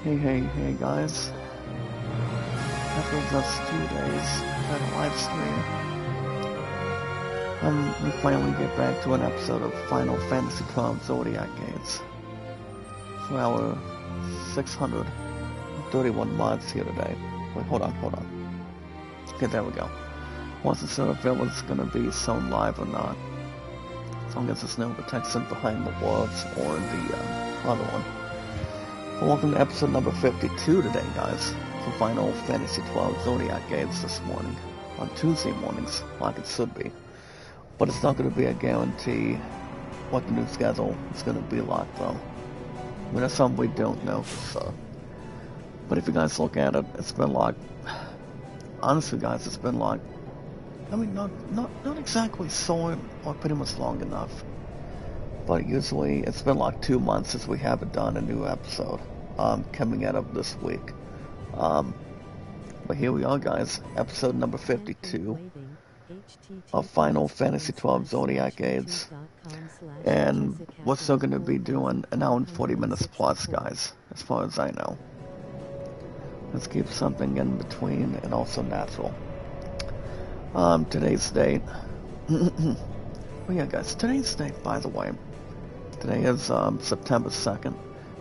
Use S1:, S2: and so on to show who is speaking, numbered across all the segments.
S1: Hey guys. After just 2 days at a live stream, we finally get back to an episode of Final Fantasy XII Zodiac Gates for our 631 mods here today. Wait, hold on. Okay, there we go. Wasn't sure if it was gonna be shown live or not. As long as there's no protection behind the walls or the other one. Welcome to episode number 52 today, guys, for Final Fantasy XII Zodiac Gates this morning, on Tuesday mornings, like it should be. But it's not going to be a guarantee what the new schedule is going to be like, though. I mean, that's something we don't know for sure. But if you guys look at it, it's been like, honestly guys, it's been like, I mean, not exactly short or pretty much long enough. But usually it's been like 2 months since we haven't done a new episode coming out of this week. But here we are, guys, episode number 52 of Final Fantasy XII Zodiac Gates. And we're still going to be doing an hour and 40 minutes plus, guys, as far as I know. Let's keep something in between and also natural. Today's date. Oh yeah, guys, today's date, by the way. Today is September 2nd,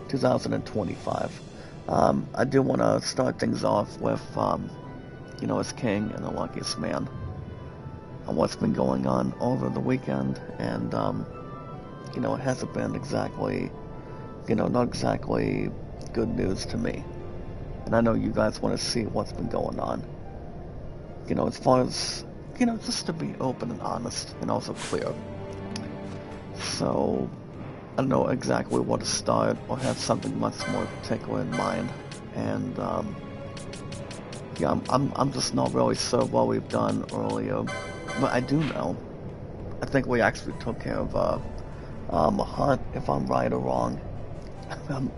S1: 2025. I do want to start things off with, as king and the luckiest man. And what's been going on over the weekend. And, it hasn't been exactly, not exactly good news to me. And I know you guys want to see what's been going on. As far as, just to be open and honest and also clear. So, I don't know exactly where to start or have something much more particular in mind. And, I'm just not really sure what we've done earlier. But I do know. I think we actually took care of a hunt, if I'm right or wrong.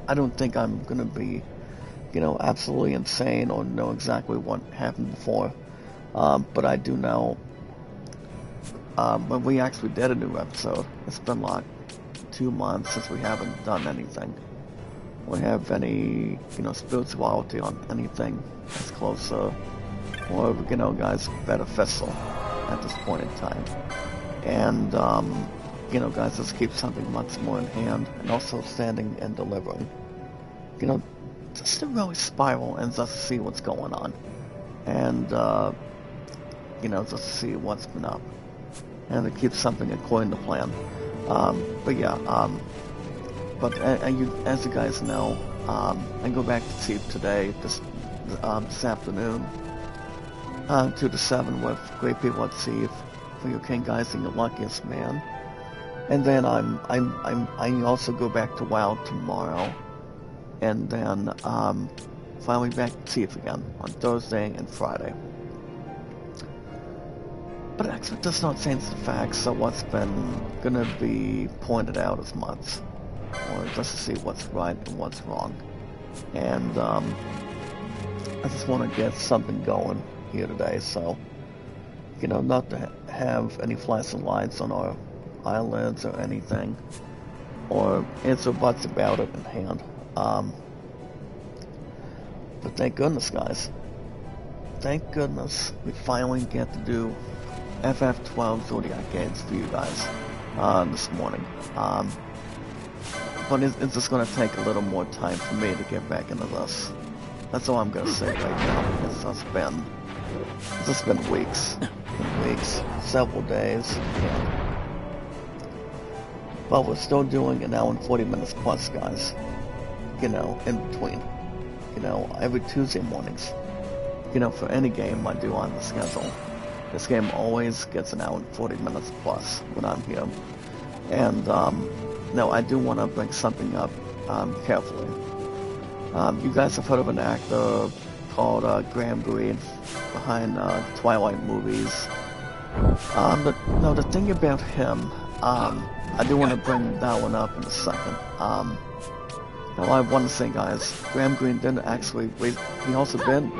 S1: I don't think I'm going to be, absolutely insane or know exactly what happened before. But I do know, when we actually did a new episode, it's been like 2 months since we haven't done anything. We have any, spirituality on anything that's closer, or, guys, beneficial at this point in time. And, guys, let's keep something much more in hand, and also standing and delivering. Just to really spiral and just see what's going on. And, just to see what's been up. And to keep something according to plan. But yeah, as you guys know, I go back to Chief today, this afternoon, 2 to 7 with great people at Chief, for your king guys and your luckiest man. And then I also go back to WoW tomorrow, and then finally back to Chief again on Thursday and Friday. But actually, it does not change the facts of what's been gonna be pointed out as much, or just to see what's right and what's wrong. And I just want to get something going here today, so not to have any flashing lights on our eyelids or anything, or answer buts about it in hand. But thank goodness, guys. Thank goodness we finally get to do FF12 Zodiac Gates for you guys this morning. But it's just going to take a little more time for me to get back into this. That's all I'm going to say right now. It's just been weeks, several days. Yeah. But we're still doing an hour and 40 minutes plus, guys. In between. Every Tuesday mornings. For any game I do on the schedule. This game always gets an hour and 40 minutes plus when I'm here. And, no, I do want to bring something up, carefully. You guys have heard of an actor called, Graham Greene behind, Twilight movies. But, no, the thing about him, I do want to bring that one up in a second. Now, I want to say, guys, Graham Greene didn't actually, he also did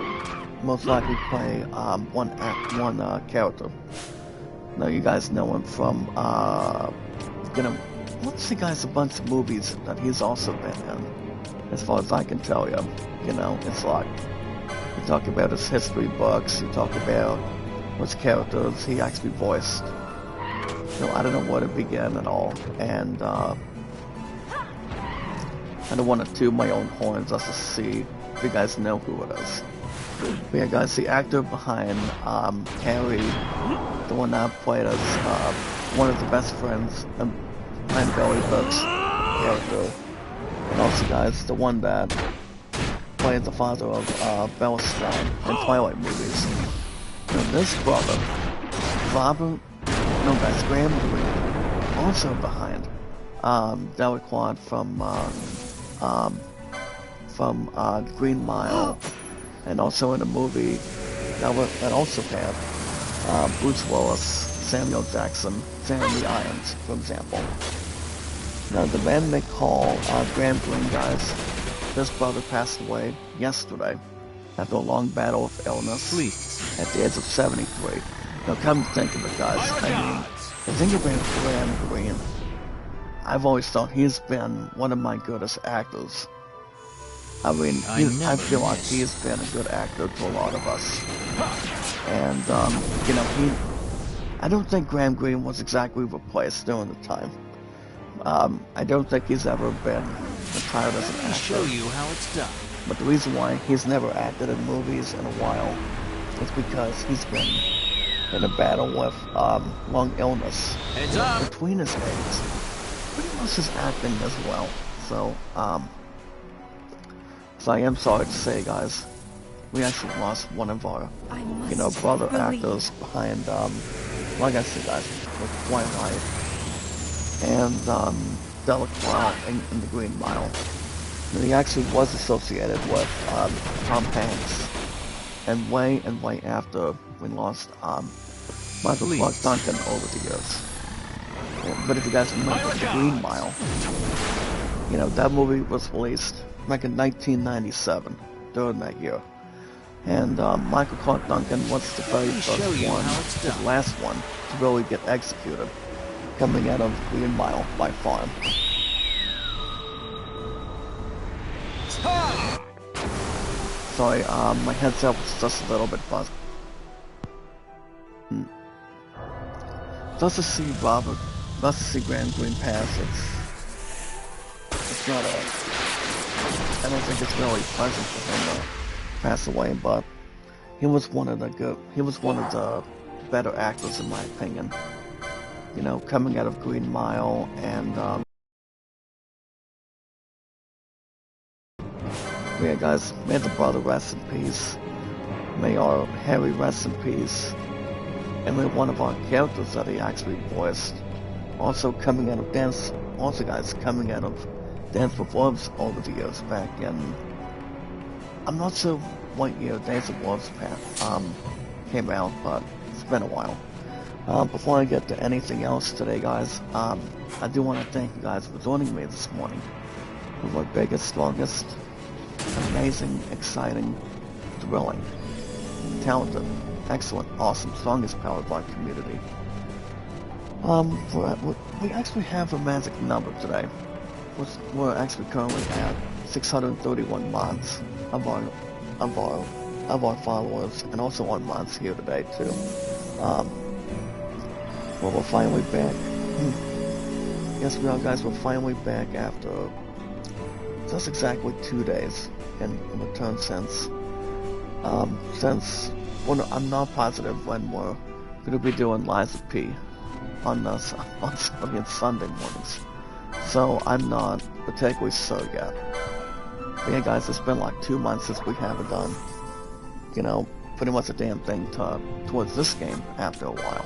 S1: most likely play one character. Now you guys know him from let's see, guys, a bunch of movies that he's also been in. as far as I can tell you. You know, it's like, you talk about his history books, you talk about which characters he actually voiced. So I don't know where to begin at all, and I don't want to toot my own horn just to see if you guys know who it is. But yeah, guys, the actor behind Harry, the one that played as one of the best friends behind Billy Buck's character, and also, guys, the one that played the father of Bella Swan in Twilight movies. Now, this brother, Robert, no, guys, Graham Greene, also behind Delacroix from Green Mile, and also in a movie that also had Bruce Willis, Samuel Jackson, Jeremy Irons, for example. Now, the man they call Graham Greene, guys, this brother passed away yesterday after a long battle of illness at the age of 73. Now, come to think of it, guys, I mean, the thing about Graham Greene, I've always thought he's been one of my goodest actors. I mean, I feel like he's been a good actor to a lot of us. And, you know, I don't think Graham Greene was exactly replaced during the time. I don't think he's ever been retired as an actor.
S2: Show you how it's done.
S1: But the reason why he's never acted in movies in a while is because he's been in a battle with lung illness between his days. Pretty much his acting as well. So I am sorry to say, guys, we actually lost one of our, you know, brother actors behind, like I said, guys, with Twilight and Delacroix in the Green Mile. And he actually was associated with Tom Hanks, and way after we lost Michael Clark Duncan over the years. Yeah, but if you guys remember the Green Mile, you know, that movie was released back in 1997, during that year. And Michael Clark Duncan was the very first one, the last one, to really get executed, coming out of Green Mile by far. Sorry, my headset was just a little bit buzzed. Just to see Robert, just to see Graham Greene pass, it's not I don't think it's really pleasant for him to pass away, but he was one of the better actors in my opinion. You know, coming out of Green Mile, and yeah, guys, may the brother rest in peace. May our Harry rest in peace. And may one of our characters that he actually voiced, also coming out of dance, also guys, coming out of Dance with Wolves over the years back in, I'm not sure what year Dance with Wolves came out, but it's been a while. Before I get to anything else today, guys, I do want to thank you guys for joining me this morning with our biggest, strongest, amazing, exciting, thrilling, talented, excellent, awesome, strongest powered by community. We actually have a magic number today. We're actually currently at 631 mods of our followers, and also on mods here today too. Well, we're finally back. Yes, we are, guys. We're finally back after just exactly 2 days in return since well, I'm not positive when we're going to be doing Liza P on Sunday mornings. So I'm not particularly sure yet. But yeah, guys, it's been like 2 months since we haven't done, you know, pretty much a damn thing towards this game after a while.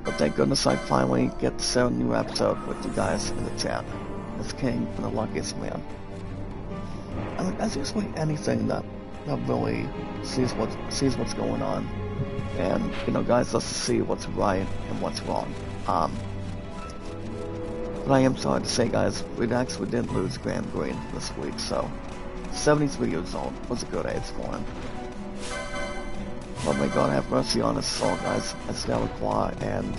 S1: But thank goodness I finally get to share a new episode with you guys in the chat. It's King and the Luckiest Man. I mean, that's usually anything that really sees what's going on, and you know, guys, just to see what's right and what's wrong. But I am sorry to say, guys, we actually didn't lose Graham Greene this week, so 73 years old was a good age for him. But may God have mercy on his soul, guys, as Delacroix and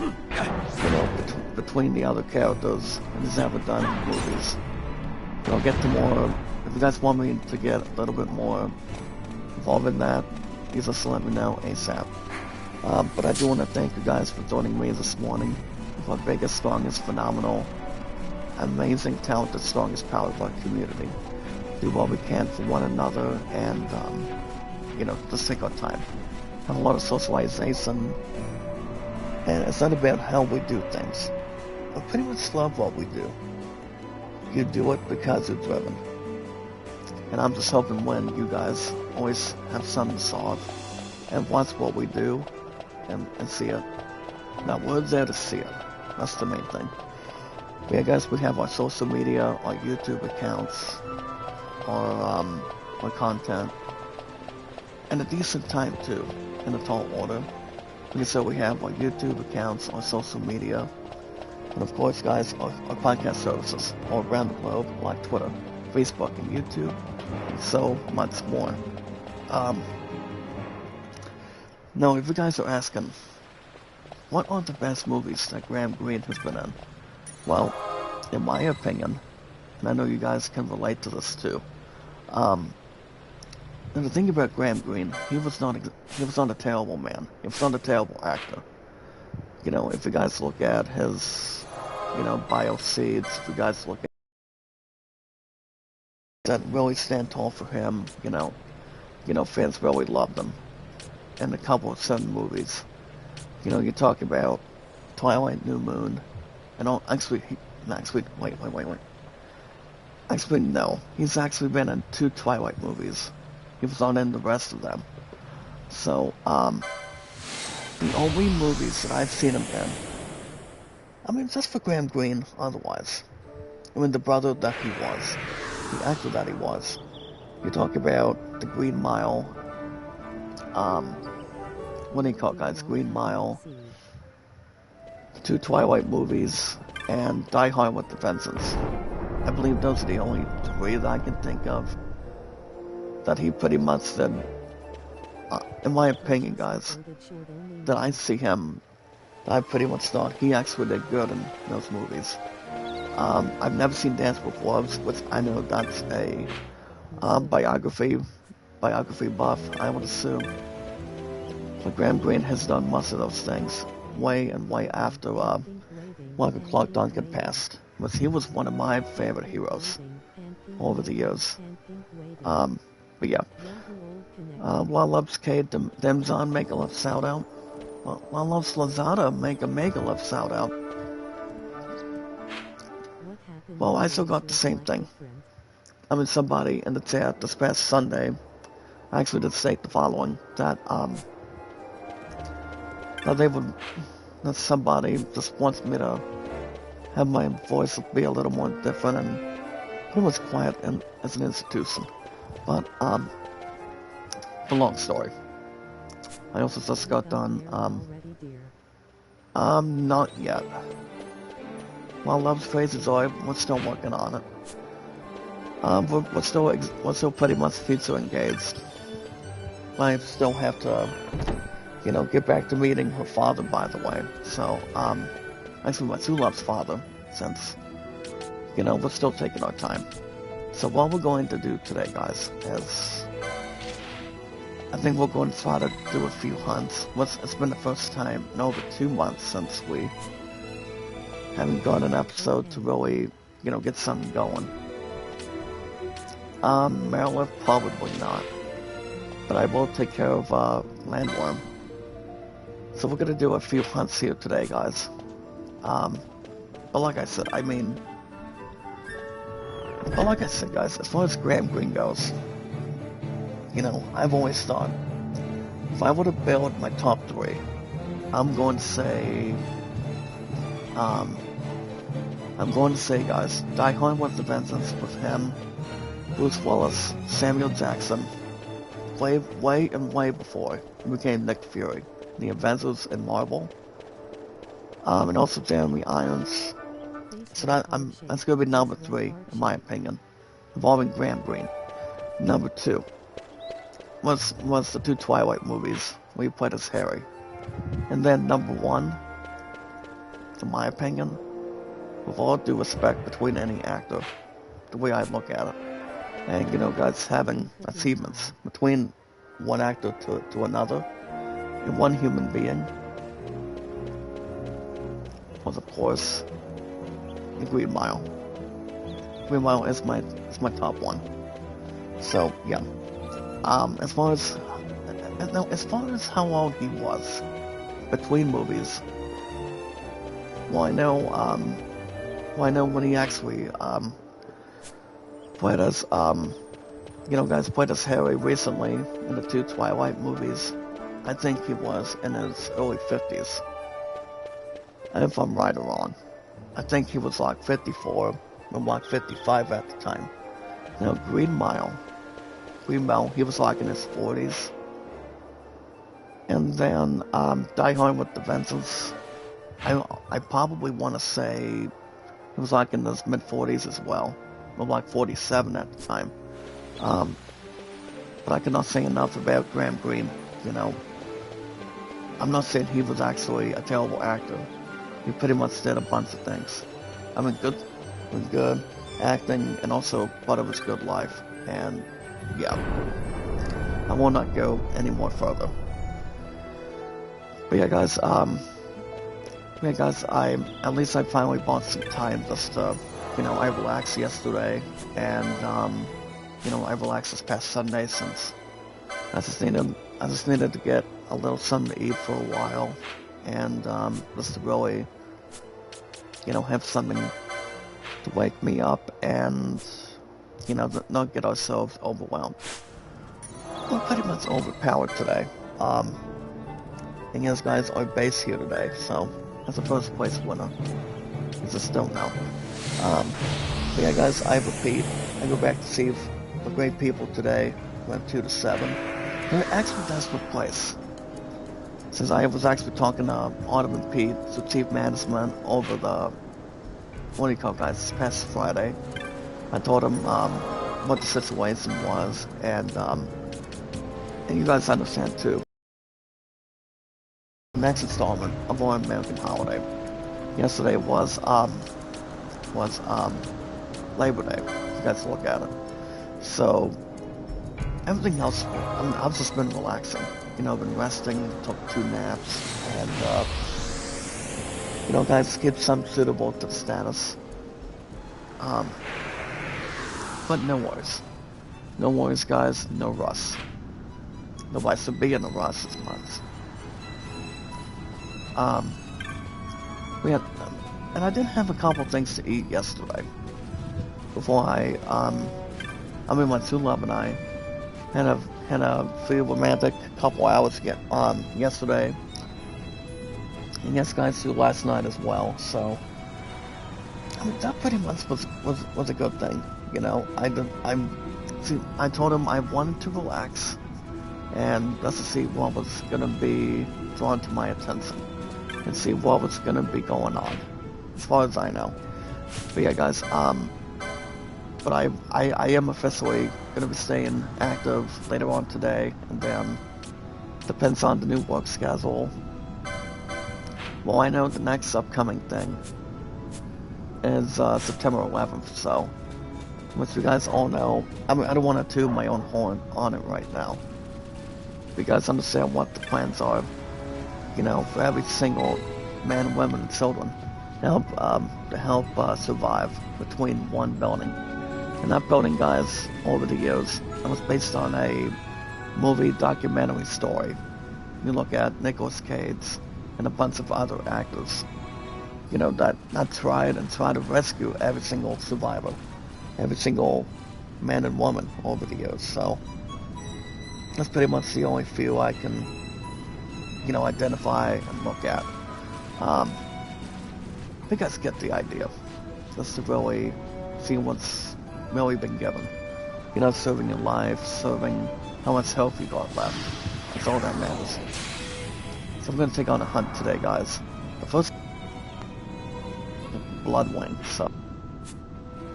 S1: you know, between the other characters and he's ever done in movies. get to more. If you guys want me to get a little bit more involved in that, you just let me know ASAP. But I do want to thank you guys for joining me this morning with our biggest, strongest, phenomenal, amazing, talented, strongest power of our community. Do what we can for one another and, just take our time. Have a lot of socialization. And it's not about how we do things. I pretty much love what we do. You do it because you're driven. And I'm just hoping when you guys always have something to solve and watch what we do and see it. Now, we're there to see it. That's the main thing. But yeah, guys, we have our social media, our YouTube accounts, our content, and a decent time too, in a tall order. Like I said, we have our YouTube accounts, our social media, and of course, guys, our podcast services all around the globe, like Twitter, Facebook, and YouTube, and so much more. Now, if you guys are asking, what are the best movies that Graham Greene has been in? Well, in my opinion, and I know you guys can relate to this too, and the thing about Graham Greene, he was not a terrible man. He was not a terrible actor. If you guys look at his, bio seeds, if you guys look at that really stand tall for him, fans really loved him. And a couple of certain movies. You talk about Twilight, New Moon, and all, wait. Actually, no. He's actually been in 2 Twilight movies. He was not in the rest of them. So, the only movies that I've seen him in, just for Graham Greene, otherwise. The brother that he was, the actor that he was. You talk about The Green Mile, what do you call it, guys? Green Mile, 2 Twilight movies, and Die Hard with the Vengeance. I believe those are the only 3 that I can think of that he pretty much did, in my opinion, guys, that I see him, that I pretty much thought he actually did good in those movies. I've never seen Dance with Wolves, which I know that's a biography buff, I would assume. But Graham Greene has done most of those things way after Michael Clark Duncan passed. But he was one of my favorite heroes over the years. But yeah. While loves Kate, them Zahn make a love shout out. While loves Lazada make a mega love shout out. Well, I still got the same thing. Somebody in the chat this past Sunday actually did state the following, that somebody just wants me to have my voice be a little more different and pretty much quiet as an institution. But, the long story. I also just got done, not yet. While Love's Crazy Joy, we're still working on it. We're still pretty much feature engaged. I still have to, get back to meeting her father, by the way. So, actually my True Love's father, since, we're still taking our time. So what we're going to do today, guys, is I think we're going to try to do a few hunts. It's been the first time in over 2 months since we haven't got an episode to really, get something going. Marilyn, probably not. But I will take care of, Landworm. So we're gonna do a few hunts here today, guys. But like I said, guys, as far as Graham Greene goes, I've always thought, if I were to build my top 3, I'm going to say, guys, Die Hard with the Vengeance with him, Bruce Willis, Samuel Jackson, way before he became Nick Fury, the Avengers and Marvel, and also Jeremy Irons. So that's going to be number 3, in my opinion, involving Graham Greene. Number 2 was the 2 Twilight movies where he played as Harry. And then number 1, in my opinion, with all due respect between any actor, the way I look at it. And, you know, guys, having achievements between one actor to another and one human being was, of course, the Green Mile. Green Mile is my top one. So, yeah. As far as how old he was between movies, well, I know when he actually played as you know, guys, played as Harry recently in the 2 Twilight movies. I think he was in his early 50s. And if I'm right or wrong, I think he was like 54 or like 55 at the time. Now, Green Mile, he was like in his 40s. And then Die Hard with the Vengeance, I probably want to say he was like in his mid-40s as well, or like 47 at the time. But I cannot say enough about Graham Greene, you know. I'm not saying he was actually a terrible actor. He pretty much did a bunch of things. I mean, good acting, and also part of his good life. And yeah, I will not go any more further. But yeah, guys, at least I finally bought some time just to, you know, I relaxed yesterday, and you know, I relaxed this past Sunday since I just needed to get a little something to eat for a while, and just to really, you know, have something to wake me up and, you know, not get ourselves overwhelmed. We're pretty much overpowered today. And yes, guys, our base here today, so that's a first place winner. It's a still now. But yeah, guys, I repeat, I go back to see the great people today. Went 2-7. They're actually desperate place. Since I was actually talking to Autumn and Pete, so Chief Management, over the, what do you call it, guys, this past Friday. I told him what the situation was, and you guys understand too. The next installment of our American Holiday. Yesterday was Labor Day. You guys look at it. So everything else, I mean, I've just been relaxing. You know, been resting, took 2 naps, and you know, guys, keep some suitable to the status. But no worries. No worries, guys. No rush. Nobody should be in a rush this month. We had, and I did have a couple things to eat yesterday. Before me and my true love and I had a pretty romantic couple hours yesterday. And yes, guys, too, last night as well. So, I mean, that pretty much was a good thing. You know, I told him I wanted to relax, and just to see what was gonna be drawn to my attention, and see what was gonna be going on, as far as I know. But yeah, guys, but I am officially gonna be staying active later on today, and then depends on the new work schedule. Well, I know the next upcoming thing is September 11th, so, which you guys all know. I mean, I don't want to toot my own horn on it right now. You guys understand what the plans are, you know, for every single man, women, and children to help survive between one building. And that building, guys, over the years, it was based on a movie documentary story. You look at Nicolas Cage and a bunch of other actors, you know, that tried to rescue every single survivor, every single man and woman over the years. So that's pretty much the only few I can, you know, identify and look at. You guys get the idea. Just to really see what's really been given. You know, serving your life, serving how much health you got left. That's all that matters. So I'm going to take on a hunt today, guys. The first blood wing.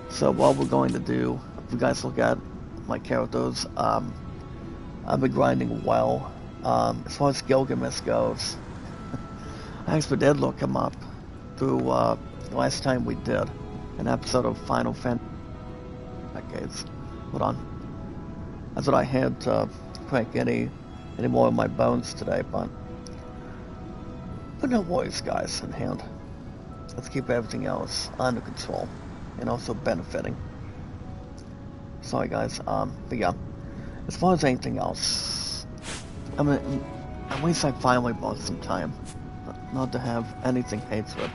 S1: So what we're going to do, if you guys look at my characters, I've been grinding well. As far as Gilgamesh goes, I actually did look him up through the last time we did an episode of Final Fantasy. aids. Hold on. That's what I had to crank any more of my bones today, but no worries, guys, in hand. Let's keep everything else under control and also benefiting. Sorry, guys. But yeah, as far as anything else, I mean, at least I finally bought some time. Not to have anything hatred,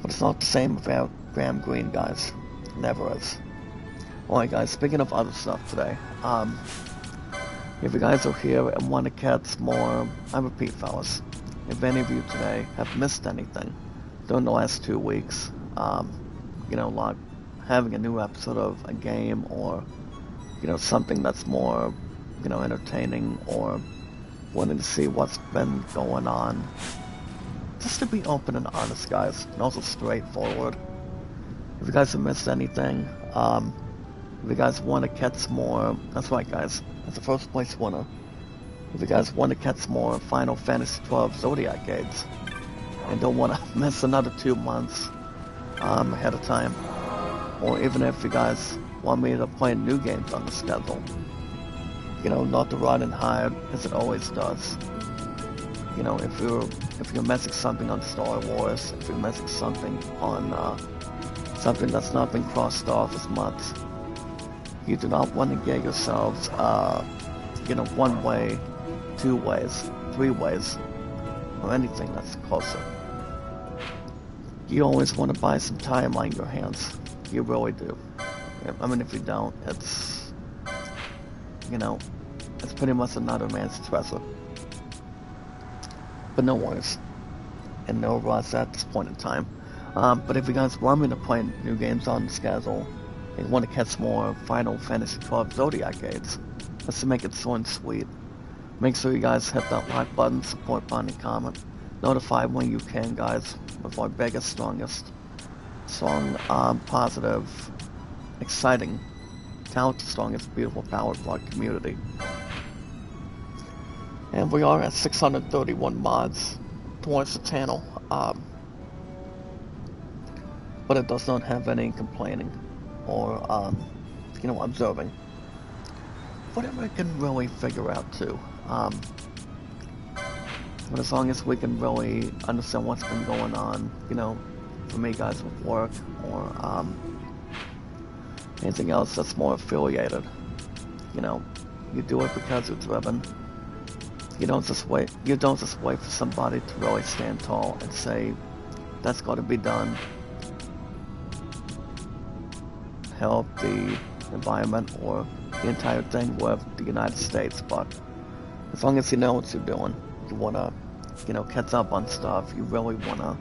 S1: but it's not the same without Graham Greene, guys. Never is. Alright, guys. Speaking of other stuff today, if you guys are here and want to catch more, I repeat, fellas, if any of you today have missed anything during the last 2 weeks, you know, like having a new episode of a game or, you know, something that's more, you know, entertaining or wanting to see what's been going on, just to be open and honest, guys, and also straightforward. If you guys have missed anything, if you guys want to catch more, that's right, guys, that's the first place winner. If you guys want to catch more Final Fantasy XII Zodiac aids and don't want to miss another 2 months ahead of time, or even if you guys want me to play new games on the schedule, you know, not to run and hide as it always does. You know, if you're missing something on Star Wars, if you're missing something on something that's not been crossed off as much, you do not want to get yourselves, you know, 1 way, 2 ways, 3 ways, or anything that's closer. You always want to buy some time on your hands. You really do. I mean, if you don't, it's, you know, it's pretty much another man's treasure. But no worries. And no rush at this point in time. But if you guys want me to play new games on the schedule, and want to catch more Final Fantasy XII Zodiac aids, let's to make it short and sweet. Make sure you guys hit that like button, support button, and comment. Notify when you can, guys, with our biggest, strongest, strong, positive, exciting, talented, strongest, beautiful, powered community. And we are at 631 mods towards the channel, but it does not have any complaining or, you know, observing. Whatever I can really figure out too. But as long as we can really understand what's been going on, you know, for me, guys, with work or anything else that's more affiliated, you know, you do it because you're driven. You don't just wait for somebody to really stand tall and say, that's got to be done. Help the environment or the entire thing with the United States, but as long as you know what you're doing, you want to, you know, catch up on stuff, you really want to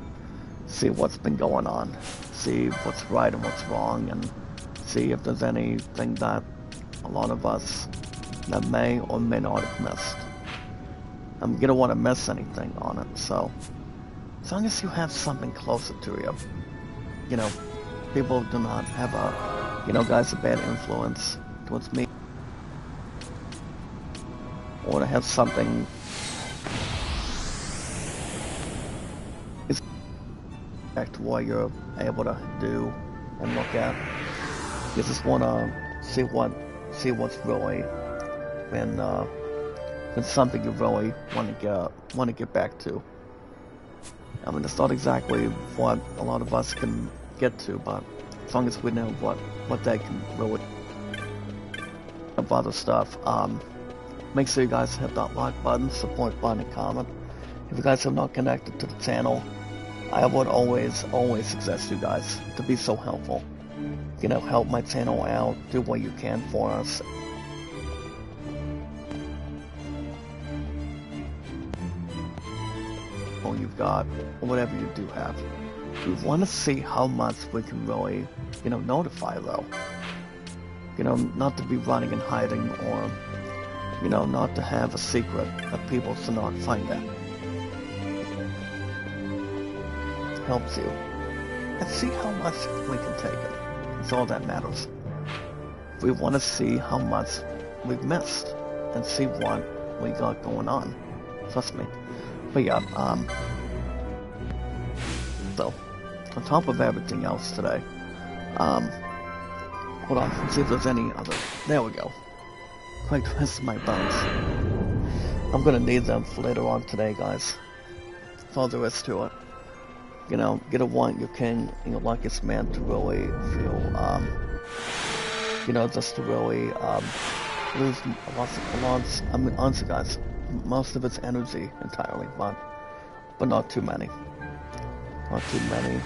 S1: see what's been going on, see what's right and what's wrong, and see if there's anything that a lot of us that may or may not have missed. You don't want to miss anything on it, so as long as you have something closer to you, you know, people do not have a, you know, guys, a bad influence towards me, or to have something is back to what you're able to do and look at. You just want to see what's really been something you really want to get back to. I mean, it's not exactly what a lot of us can get to, but as long as we know what they can really of other stuff. Make sure you guys hit that like button, support button, and comment. If you guys have not connected to the channel, I would always suggest you guys to be so helpful. You know, help my channel out, do what you can for us. Or you've got, or whatever you do have. We want to see how much we can really, you know, notify though. You know, not to be running and hiding, or, you know, not to have a secret that people should not find out. Helps you. And see how much we can take it. It's all that matters. We want to see how much we've missed and see what we got going on. Trust me. But yeah, so, on top of everything else today, Hold on, let's see if there's any other. There we go. Quite twisted my bones. I'm gonna need them for later on today, guys. That's all there is to it. You know, you don't want your king and your luckiest man to really feel, you know, just to really, lose I mean, honestly, guys, most of its energy entirely, but not too many. Not too many.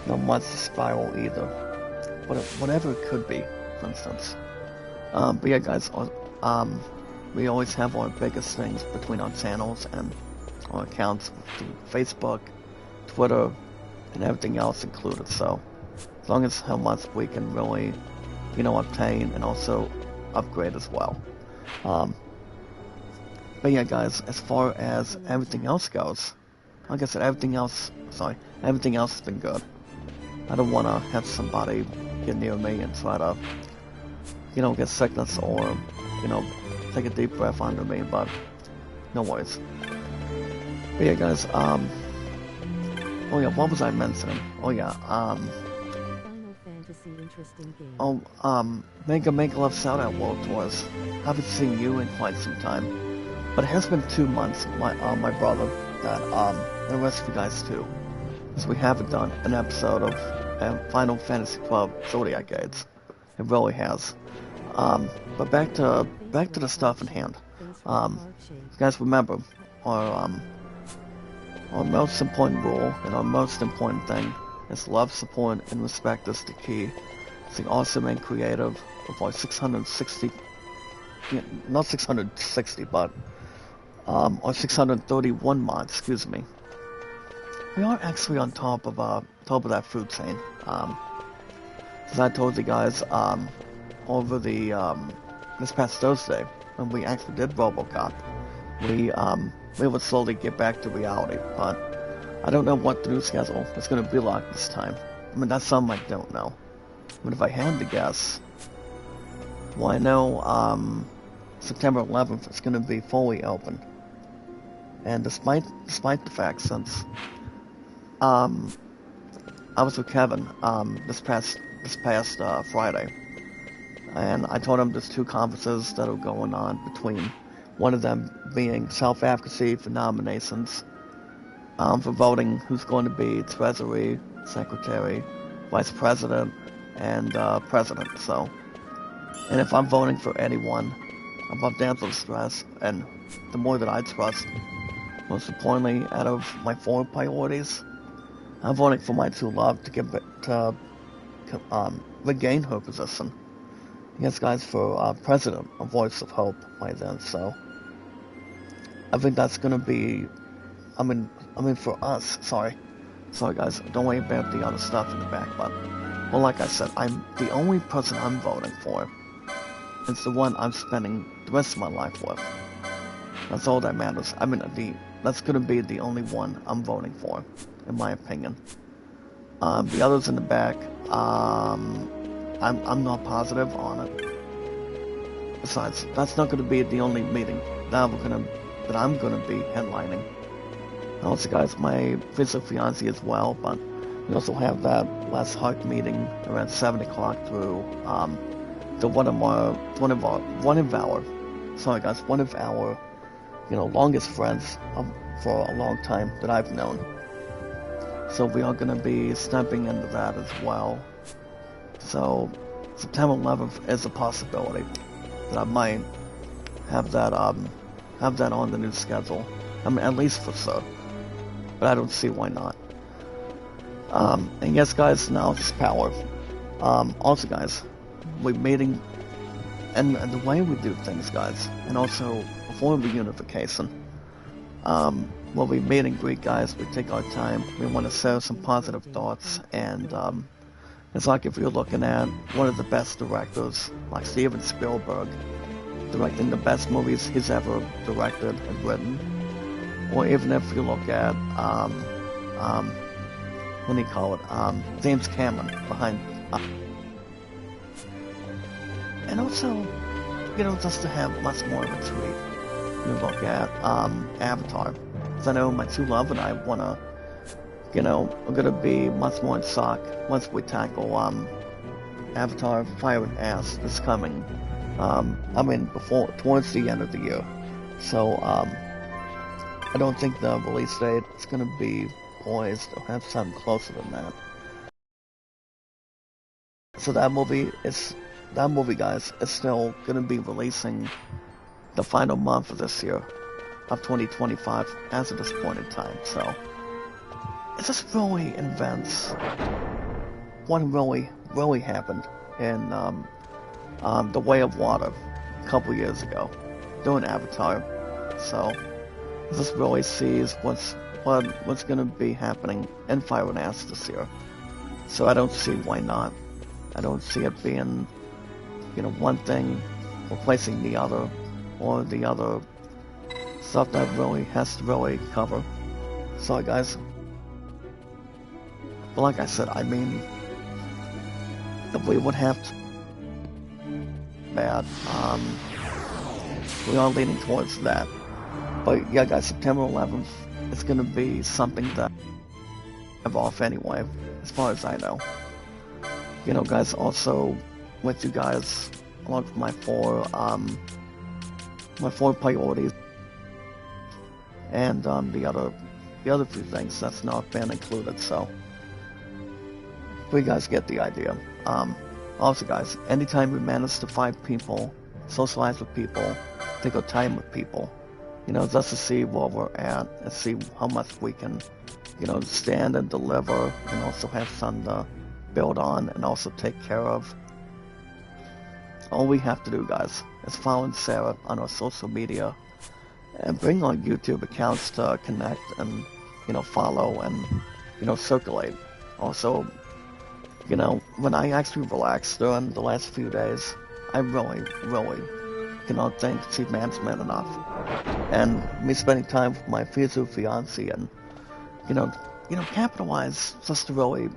S1: Not much to spiral either. But whatever it could be, for instance. But yeah, guys, we always have our biggest things between our channels and our accounts through Facebook, Twitter, and everything else included. So, as long as how much we can really, you know, obtain and also upgrade as well. But yeah, guys, as far as everything else goes, like I said, everything else has been good. I don't want to have somebody get near me and try to, you know, get sickness or, you know, take a deep breath under me, but no worries. But yeah, guys, oh yeah, what was I mentioning? Oh yeah, Mega Love Shoutout World Tours. Haven't seen you in quite some time, but it has been 2 months, my brother, that, and the rest of you guys too, because we haven't done an episode of Final Fantasy Club Zodiac Gates. It really has. But back to the stuff in hand. You guys remember, our most important rule and our most important thing is love, support, and respect is the key. It's the awesome and creative of our 660, not 660, but our 631 mods, excuse me. We are actually on top of that food chain. As I told you guys, over the this past Thursday, when we actually did RoboCop, we would slowly get back to reality, but I don't know what the new schedule is going to be like this time. I mean, that's something I don't know. But if I had to guess, well, I know September 11th is going to be fully open, and despite the fact, since I was with Kevin this past Friday, and I told him there's 2 conferences that are going on, between one of them being self-advocacy for nominations, for voting who's going to be Treasury, Secretary, Vice President, and President. So, and if I'm voting for anyone, above Dancer's stress, and the more that I trust, most importantly, out of my 4 priorities, I'm voting for my true love to regain her position. Yes, guys, for President, a voice of hope by then. So I think that's gonna be. I mean, for us. Sorry, guys. Don't worry about the other stuff in the back. But well, like I said, I'm the only person I'm voting for. It's the one I'm spending the rest of my life with. That's all that matters. I mean, that's gonna be the only one I'm voting for, in my opinion. The others in the back, I'm not positive on it. Besides, that's not going to be the only meeting that I'm going to be headlining. Also, guys, my future fiancé as well, but we also have that last heart meeting around 7 o'clock through one of our longest friends for a long time that I've known. So we are going to be stepping into that as well. So September 11th is a possibility that I might have that on the new schedule. I mean, at least for sure. But I don't see why not. And yes, guys, now it's power. Also, guys, we're meeting, and the way we do things, guys, and also before reunification, we'll be meet and greet, guys. We take our time. We want to share some positive thoughts, and it's like if you're looking at one of the best directors, like Steven Spielberg, directing the best movies he's ever directed and written, or even if you look at what do you call it, James Cameron behind, and also, just to have much more of a treat, you look at Avatar. Because I know my true love and I want to, are going to be much more in shock once we tackle Avatar Fire and Ash is coming. Towards the end of the year. So, I don't think the release date is going to be poised or have something closer than that. So that movie, guys, is still going to be releasing the final month of this year, of 2025, as of this point in time. So, it just really invents what really happened in The Way of Water a couple years ago, doing Avatar. So, this really sees what's going to be happening in Fire and Ash this year. So I don't see why not. I don't see it being, one thing replacing the other, or the other stuff that really has to really cover. Sorry, guys. But like I said, if we would have to bad, we are leaning towards that. But yeah, guys, September 11th, it's going to be something that I'm off anyway, as far as I know. Guys, also with you guys, along with my four priorities, and the other few things that's not been included. So, you guys get the idea. Also, guys, anytime we manage to find people, socialize with people, take our time with people, just to see where we're at and see how much we can, stand and deliver, and also have something to build on and also take care of. All we have to do, guys, is follow Sarah on our social media and bring our YouTube accounts to connect and, follow and, circulate. Also, when I actually relaxed during the last few days, I really cannot thank Chief Management enough. And me spending time with my future fiance and, capitalize just to really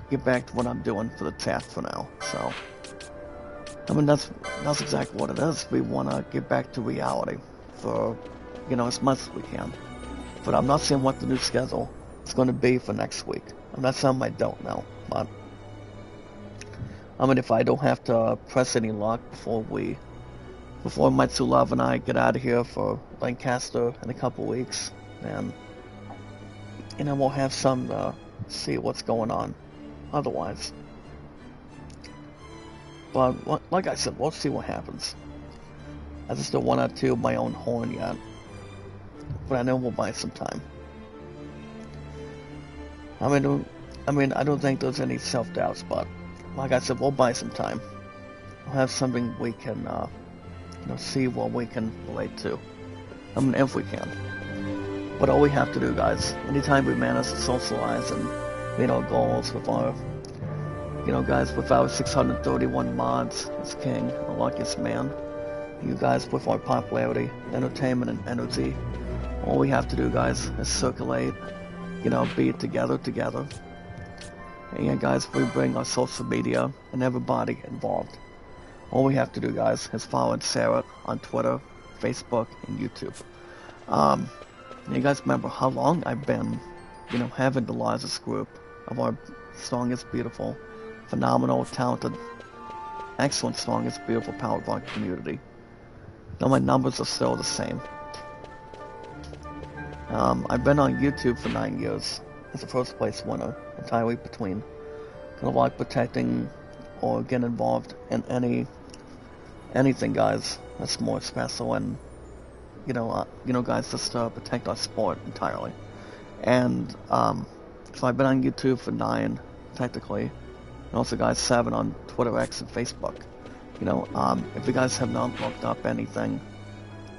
S1: get back to what I'm doing for the chat for now. So, that's exactly what it is. We want to get back to reality for, as much as we can. But I'm not seeing what the new schedule is going to be for next week. That's something I don't know. But, if I don't have to press any luck before my true love and I get out of here for Lancaster in a couple weeks, then, we'll have some to see what's going on otherwise. But, like I said, we'll see what happens. I just don't want to toot my own horn yet, but I know we'll buy some time. I don't think there's any self-doubts, but, like I said, we'll buy some time. We'll have something we can, see what we can relate to. If we can. But all we have to do, guys, anytime we manage to socialize and meet our goals with our, guys, with our 631 mods as king, the luckiest man, you guys with our popularity, entertainment, and energy, all we have to do, guys, is circulate, be together. And guys, we bring our social media and everybody involved. All we have to do, guys, is follow Sarah on Twitter, Facebook, and YouTube. You guys remember how long I've been, having the largest group of our strongest, beautiful, phenomenal, talented, excellent, strongest, beautiful, power rock community. Now my numbers are still the same. I've been on YouTube for 9 years as a first place winner, entirely between protecting or getting involved in anything, guys, that's more special and guys, just to protect our sport entirely. And so I've been on YouTube for 9 technically, and also, guys, 7 on Twitter, X, and Facebook. If you guys have not looked up anything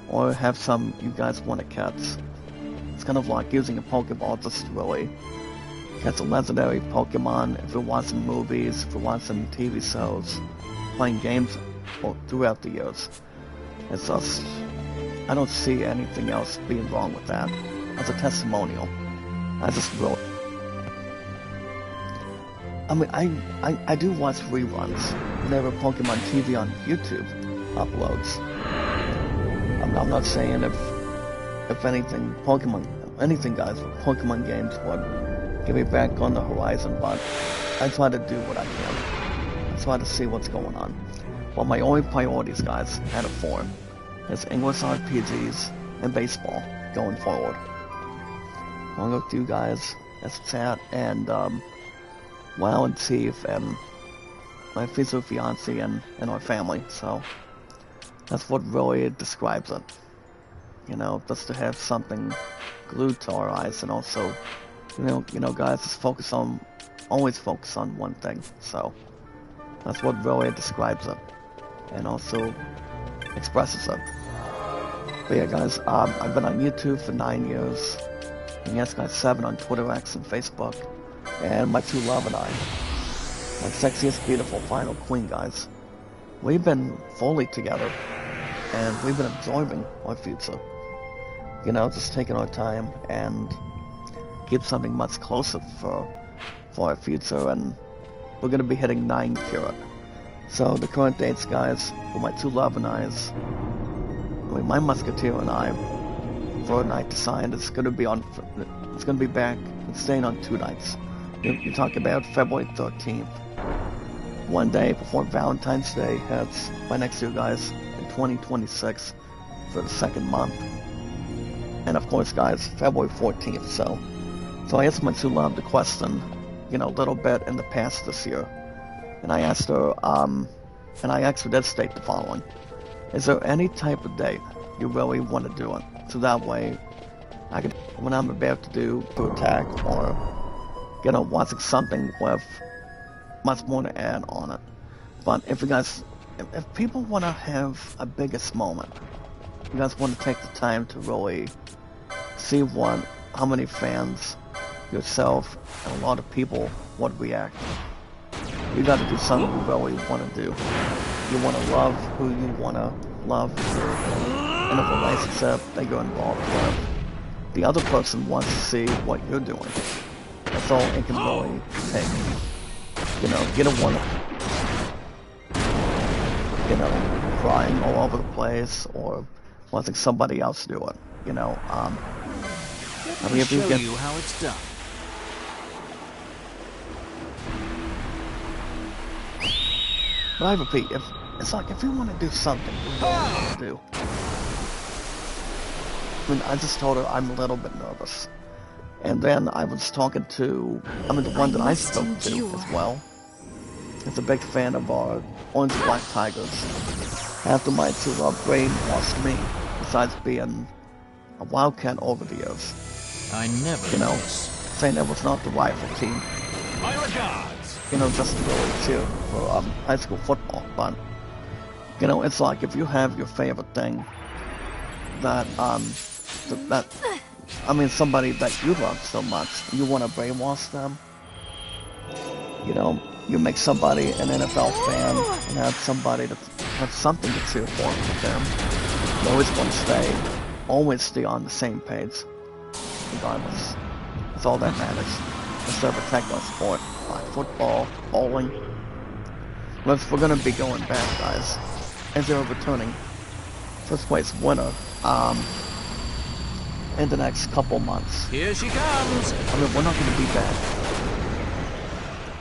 S1: or have some you guys want to catch, it's kind of like using a Pokeball just to really catch a legendary Pokemon. If you're watching movies, if you're watching TV shows, playing games throughout the years, it's just, I don't see anything else being wrong with that as a testimonial. I just really, I do watch reruns whenever Pokemon TV on YouTube uploads. I'm not saying if anything, anything, guys, Pokemon games would get me back on the horizon, but I try to do what I can. try to see what's going on. Well, my only priorities, guys, out of 4, is English RPGs and baseball going forward. I want to go with you guys as a chat, and Wow and Chief, and my future fiance, and our family. So that's what really describes it. You know, just to have something glued to our eyes, and also, you know, guys, just always focus on one thing. So that's what really describes it, and also expresses it. But yeah, guys, I've been on YouTube for 9 years, and yes, guys, 7 on Twitter, X, and Facebook, and my true love and I, my sexiest, beautiful, final queen, guys. We've been fully together, and we've been absorbing our future. You know, just taking our time and keep something much closer for our future, and we're gonna be hitting 9 carat. So the current dates, guys, for my true love and I's, my musketeer and I, for a night to sign, it's gonna be back and staying on 2 nights. You talk about February 13th, one day before Valentine's Day hits by next year, guys, in 2026 for the 2nd month. And of course, guys, February 14th. So I asked my true love the question, you know, a little bit in the past this year, and I asked her, and I actually did state the following: is there any type of date you really want to do it? So that way, I could, when I'm about to do to attack, or, you know, watching something with much more to add on it. But if you guys, if people want to have a biggest moment, you guys want to take the time to really see how many fans, yourself, and a lot of people would react. You got to do something you really want to do. You want to love who you want to love. In a relationship that you're involved with, the other person wants to see what you're doing. That's all it can really take. You know, you don't want to, you know, crying all over the place or letting somebody else do it. You know, I mean, if you get,
S2: you how it's done.
S1: But I repeat, it's like if you want to do something, you really want to do. I mean, I just told her I'm a little bit nervous. And then I was talking to, the one that I spoke to as well. Is a big fan of our Orange and Black Tigers. After my true love brainwashed me, besides being a Wildcat over the years.
S2: I never
S1: You know,
S2: miss.
S1: saying that was not the rifle team.
S2: My regards.
S1: You know, just to really cheer for high school football. But, you know, it's like if you have your favorite thing that, somebody that you love so much, you want to brainwash them. You know, you make somebody an NFL fan and have somebody to have something to cheer for with them. You always stay on the same page, regardless. That's all that matters. Instead of a technical sport like football, bowling. We're gonna be going back, guys, as they're returning first place winner in the next couple months.
S2: Here she comes.
S1: I mean, we're not gonna be back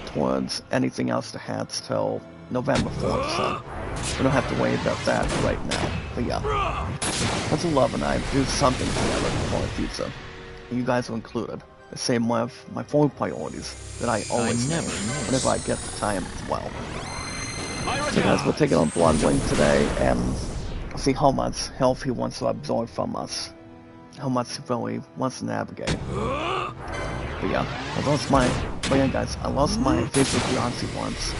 S1: towards anything else to hats till November 4th, so we don't have to worry about that right now. But yeah, that's a love and I do something together for the future. And you guys are included. The same with my 4 priorities that I always
S2: never
S1: make
S2: miss.
S1: whenever I get the time as well. So guys, we're taking on Bloodwing today and see how much health he wants to absorb from us. How much he really wants to navigate. But yeah, guys, I lost my favorite fiance once.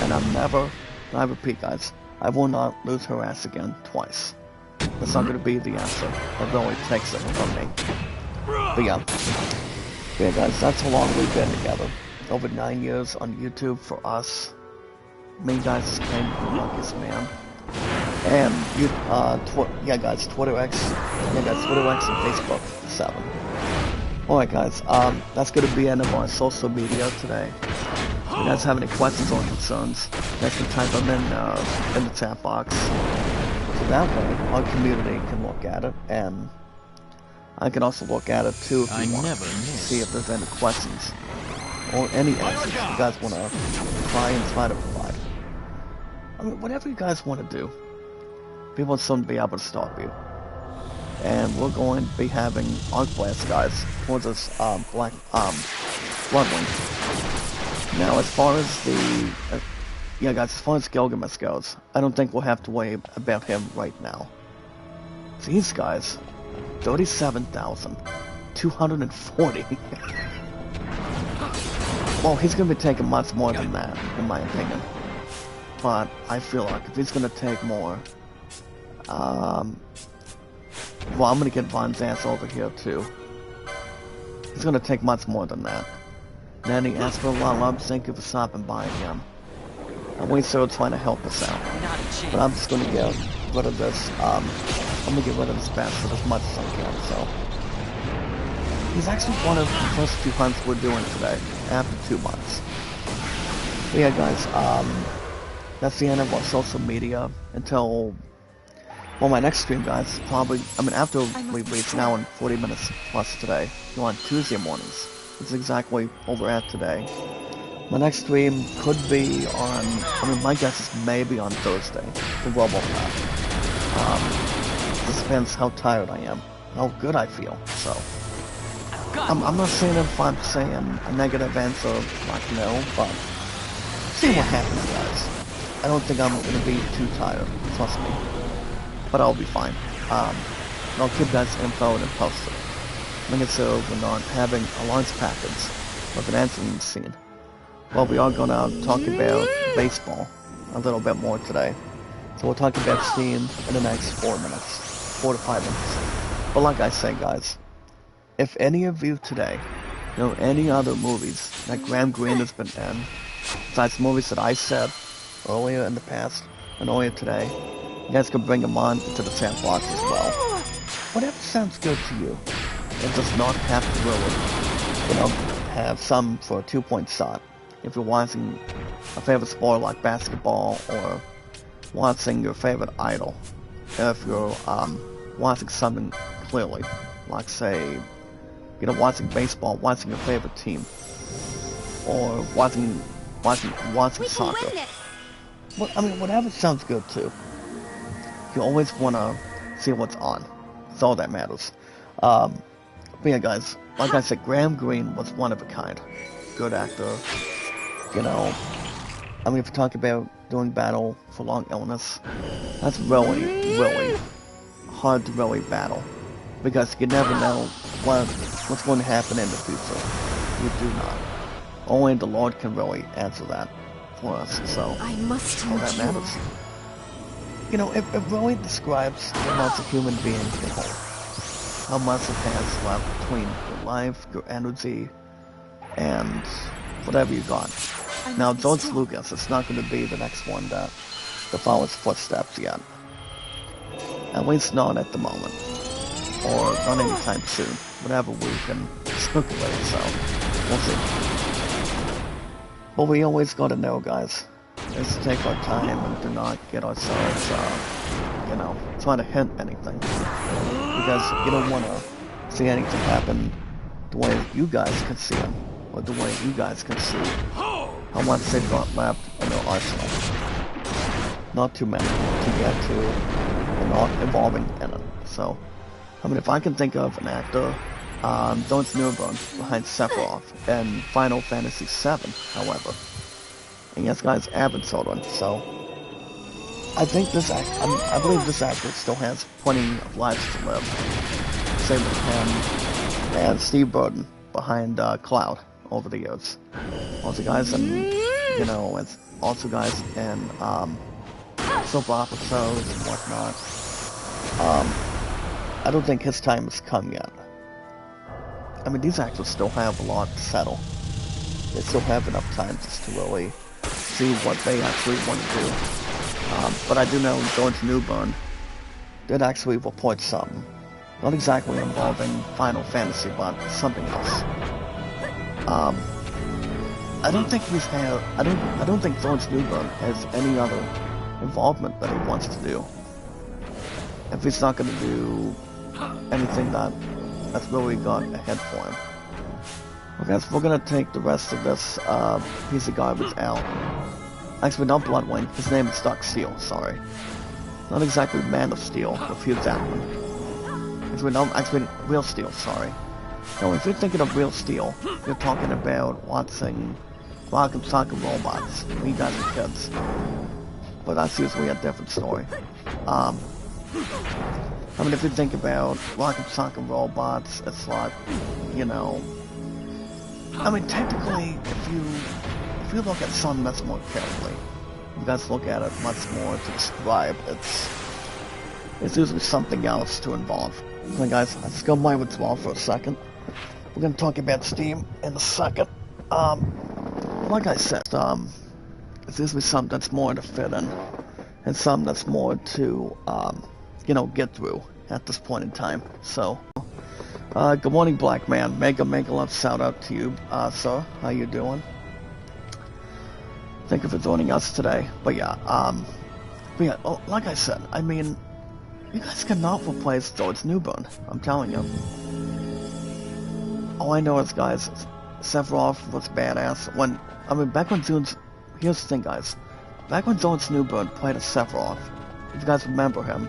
S1: And I repeat, guys, I will not lose her ass again twice. That's not going to be the answer. That really takes it from me. But yeah, guys, that's how long we've been together. Over 9 years on YouTube for us. Me, guys, just came the luckiest man. And guys, Twitter X and Facebook 7. Alright, guys, that's gonna be the end of our social media today. If you guys have any questions or concerns, you guys can type them in the chat box. So that way, our community can look at it, and I can also look at it too if you want to see if there's any questions. or any answers you guys want to try to provide. I mean, whatever you guys want to do, we want someone to be able to stop you. And we're going to be having Arc Blast guys towards this Bloodwing. Now, as far as yeah guys, as far as Gilgamesh goes, I don't think we'll have to worry about him right now. These guys, 37,240. Well, he's going to be taking much more than that, in my opinion. But I feel like if he's going to take more, well, I'm going to get Von Zantz over here too. He's going to take much more than that. Nanny asked for a lot of love. Thank you for stopping by again. And we're still trying to help us out. But I'm just going to get rid of this. I'm going to get rid of this bastard as much as I can, so. He's actually one of the first 2 hunts we're doing today, after 2 months. But yeah, guys, that's the end of our social media until, well, my next stream, guys, probably, I mean, after we reach an hour and 40 minutes plus today, go on Tuesday mornings. It's exactly what we're at today. My next stream could be on, I mean, my guess is maybe on Thursday, the RoboCop. This depends how tired I am, how good I feel, so. I'm not saying if I'm saying a negative answer, like no, but see what happens, guys. I don't think I'm going to be too tired, trust me. But I'll be fine. I'll keep guys info and posted. Like I said, we're not having a launch package with an answering scene. Well, we are going to talk about baseball a little bit more today. So we'll talk about Steam in the next 4 minutes. 4 to 5 minutes. But like I say, guys, if any of you today know any other movies that Graham Greene has been in, besides movies that I said earlier in the past and earlier today, you guys can bring them on to the chat box as well. Whatever sounds good to you. It does not have to really, you know, have some for a 2-point shot. If you're watching a favorite sport like basketball, or watching your favorite idol. If you're watching something clearly, like say, you know, watching baseball, watching your favorite team, or watching soccer. Well, I mean, whatever sounds good too. You always want to see what's on. It's all that matters. But yeah, guys, like I said, Graham Greene was one of a kind. Good actor. You know, I mean, if you talk about doing battle for long illness, that's really, really hard to really battle. Because you never know what's going to happen in the future. You do not. Only the Lord can really answer that for us, so
S3: I must
S1: all that matters. You know, it really describes how much a human being can hold. How much it has left between your life, your energy, and whatever you got. Now, George Lucas is not going to be the next one that follows footsteps yet. At least not at the moment. Or not anytime soon. Whatever we can speculate, so we'll see. But we always gotta know, guys, is to take our time and do not get ourselves, you know, trying to hint anything. Because you don't want to see anything happen the way you guys can see them, or the way you guys can see how much they've got left in their arsenal. Not too many to get to, and not involving in it. So, I mean, if I can think of an actor, Don's Newburn behind Sephiroth in Final Fantasy VII, however. And yes, guys, avid children, so I think this I believe this actor still has plenty of lives to live. Same with him and Steve Burton behind Cloud over the years. Also, guys, and you know, it's also guys in soap opera shows and whatnot. I don't think his time has come yet. I mean, these actors still have a lot to settle. They still have enough time just to really see what they actually want to do. But I do know George Newburn did actually report something. Not exactly involving Final Fantasy, but something else. I don't think he's had. I don't think George Newburn has any other involvement that he wants to do. If he's not going to do anything that's really got ahead for him. Well, guys, we're gonna take the rest of this piece of garbage out. Actually, not Bloodwing. His name is Dark Steel. Sorry, not exactly Man of Steel with Hugh Jackman. Actually, Real Steel. Sorry. No, if you're thinking of Real Steel, you're talking about watching Rock'em Sock'em Robots when you guys were kids. But that's usually a different story. I mean, if you think about Rock'em Sock'em Robots, it's like, you know, I mean, technically, if you look at something that's more carefully, you guys look at it much more to describe, it's usually something else to involve. Okay, guys, let's go my withdrawal for a second. We're gonna talk about Steam in a second. Like I said, it's usually something that's more to fit in, and something that's more to, you know, get through at this point in time. So, good morning, Black Man. Mega love shout out to you, sir. How you doing? Thank you for joining us today. But yeah, oh, like I said, I mean, you guys cannot replace George Newbern. I'm telling you. All I know is, guys, Sephiroth was badass. Back when here's the thing, guys. Back when George Newbern played as Sephiroth, if you guys remember him,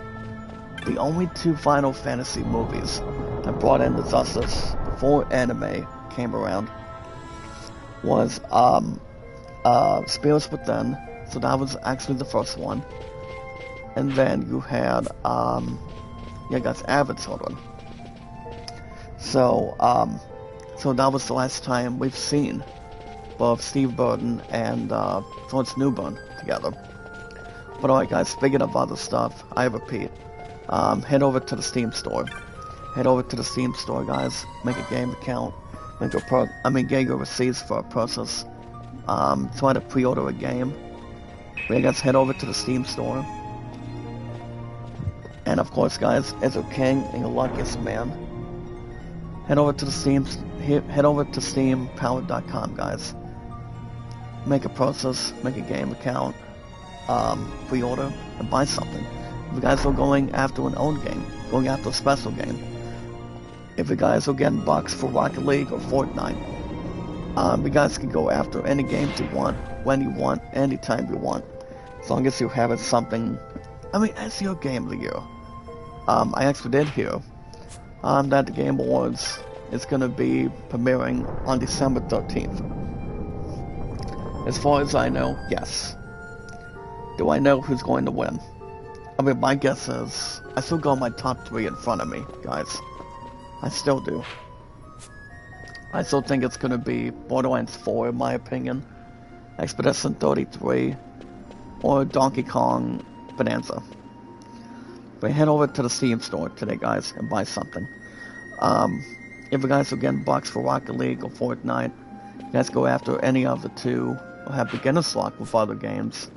S1: the only two Final Fantasy movies that brought in the justice before anime came around was Spirits Within, so that was actually the first one, and then you had yeah, guys, Avid Children. So that was the last time we've seen both Steve Burton and George Newbern together. But alright, guys, speaking of other stuff, I repeat, head over to the Steam store. Head over to the Steam store, guys. Make a game account. Get your receipts for a process. Try to pre-order a game. But guys, head over to the Steam store. And of course, guys, as a king and your luckiest man, head over to steampowered.com, guys. Make a process, make a game account, pre-order, and buy something. If you guys are going after an own game, going after a special game, if you guys are getting bucks for Rocket League or Fortnite, you guys can go after any games you want, when you want, anytime you want, as long as you have it something. I mean, it's your game of the year. I actually did hear that the Game Awards is going to be premiering on December 13th. As far as I know, yes. Do I know who's going to win? I mean, my guess is, I still got my top 3 in front of me, guys. I still do. I still think it's going to be Borderlands 4, in my opinion, Expedition 33, or Donkey Kong Bonanza. But head over to the Steam store today, guys, and buy something. If you guys are getting bucks for Rocket League or Fortnite, you guys go after any of the two, or have beginner's luck with other games,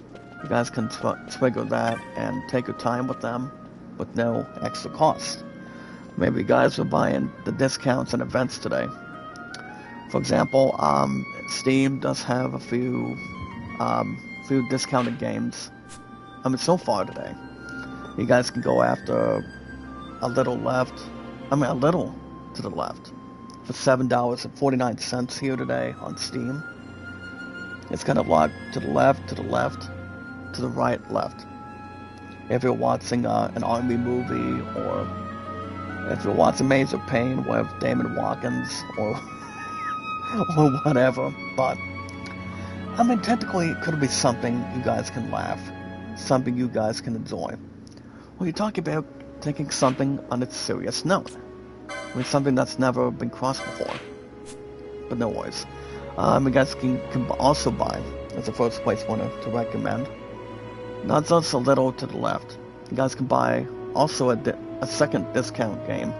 S1: you guys can trigger that and take your time with them with no extra cost. Maybe you guys are buying the discounts and events today. For example, Steam does have a few discounted games. So far today. You guys can go after a little to the left for $7.49 here today on Steam. It's kind of like to the left, to the right, left. If you're watching an army movie, or if you're watching Major Payne with Damon Watkins, or whatever. But I mean, technically, it could be something you guys can laugh, something you guys can enjoy. Well, you talk about taking something on its serious note. I mean, something that's never been crossed before. But no worries. You guys can also buy, as a first place one to recommend, not just a little to the left. You guys can buy also a second discount game.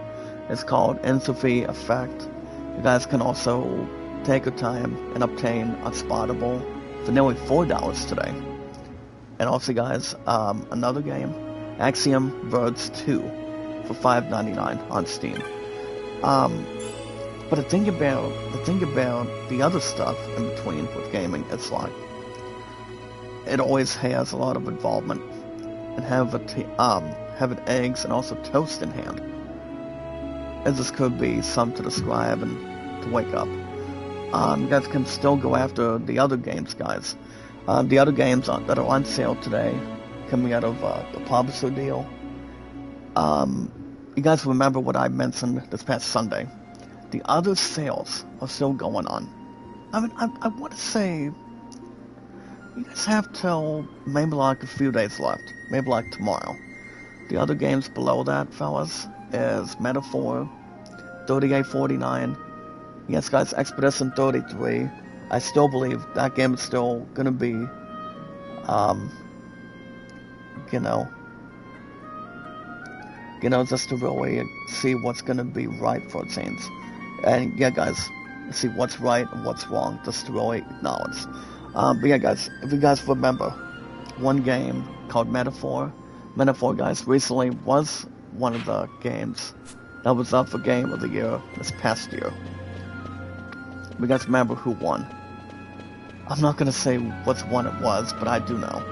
S1: It's called Entropy Effect. You guys can also take your time and obtain Unspottable for nearly $4 today. And also, guys, another game, Axiom Verge 2 for $5.99 on Steam. But the thing about the other stuff in between with gaming, it's like it always has a lot of involvement and having eggs and also toast in hand. As this could be some to describe and to wake up. You guys can still go after the other games, guys. The other games that are on sale today, coming out of the publisher deal. You guys remember what I mentioned this past Sunday. The other sales are still going on. I mean, I want to say you guys have till maybe like a few days left, maybe like tomorrow. The other games below that, fellas, is Metaphor, 3849. Yes, guys, Expedition 33. I still believe that game is still gonna be, you know, just to really see what's gonna be right for change. And yeah, guys, see what's right and what's wrong, just to really acknowledge. But yeah, guys, if you guys remember, one game called Metaphor, guys, recently was one of the games that was up for Game of the Year this past year. You guys remember who won? I'm not gonna say which one it was, but I do know.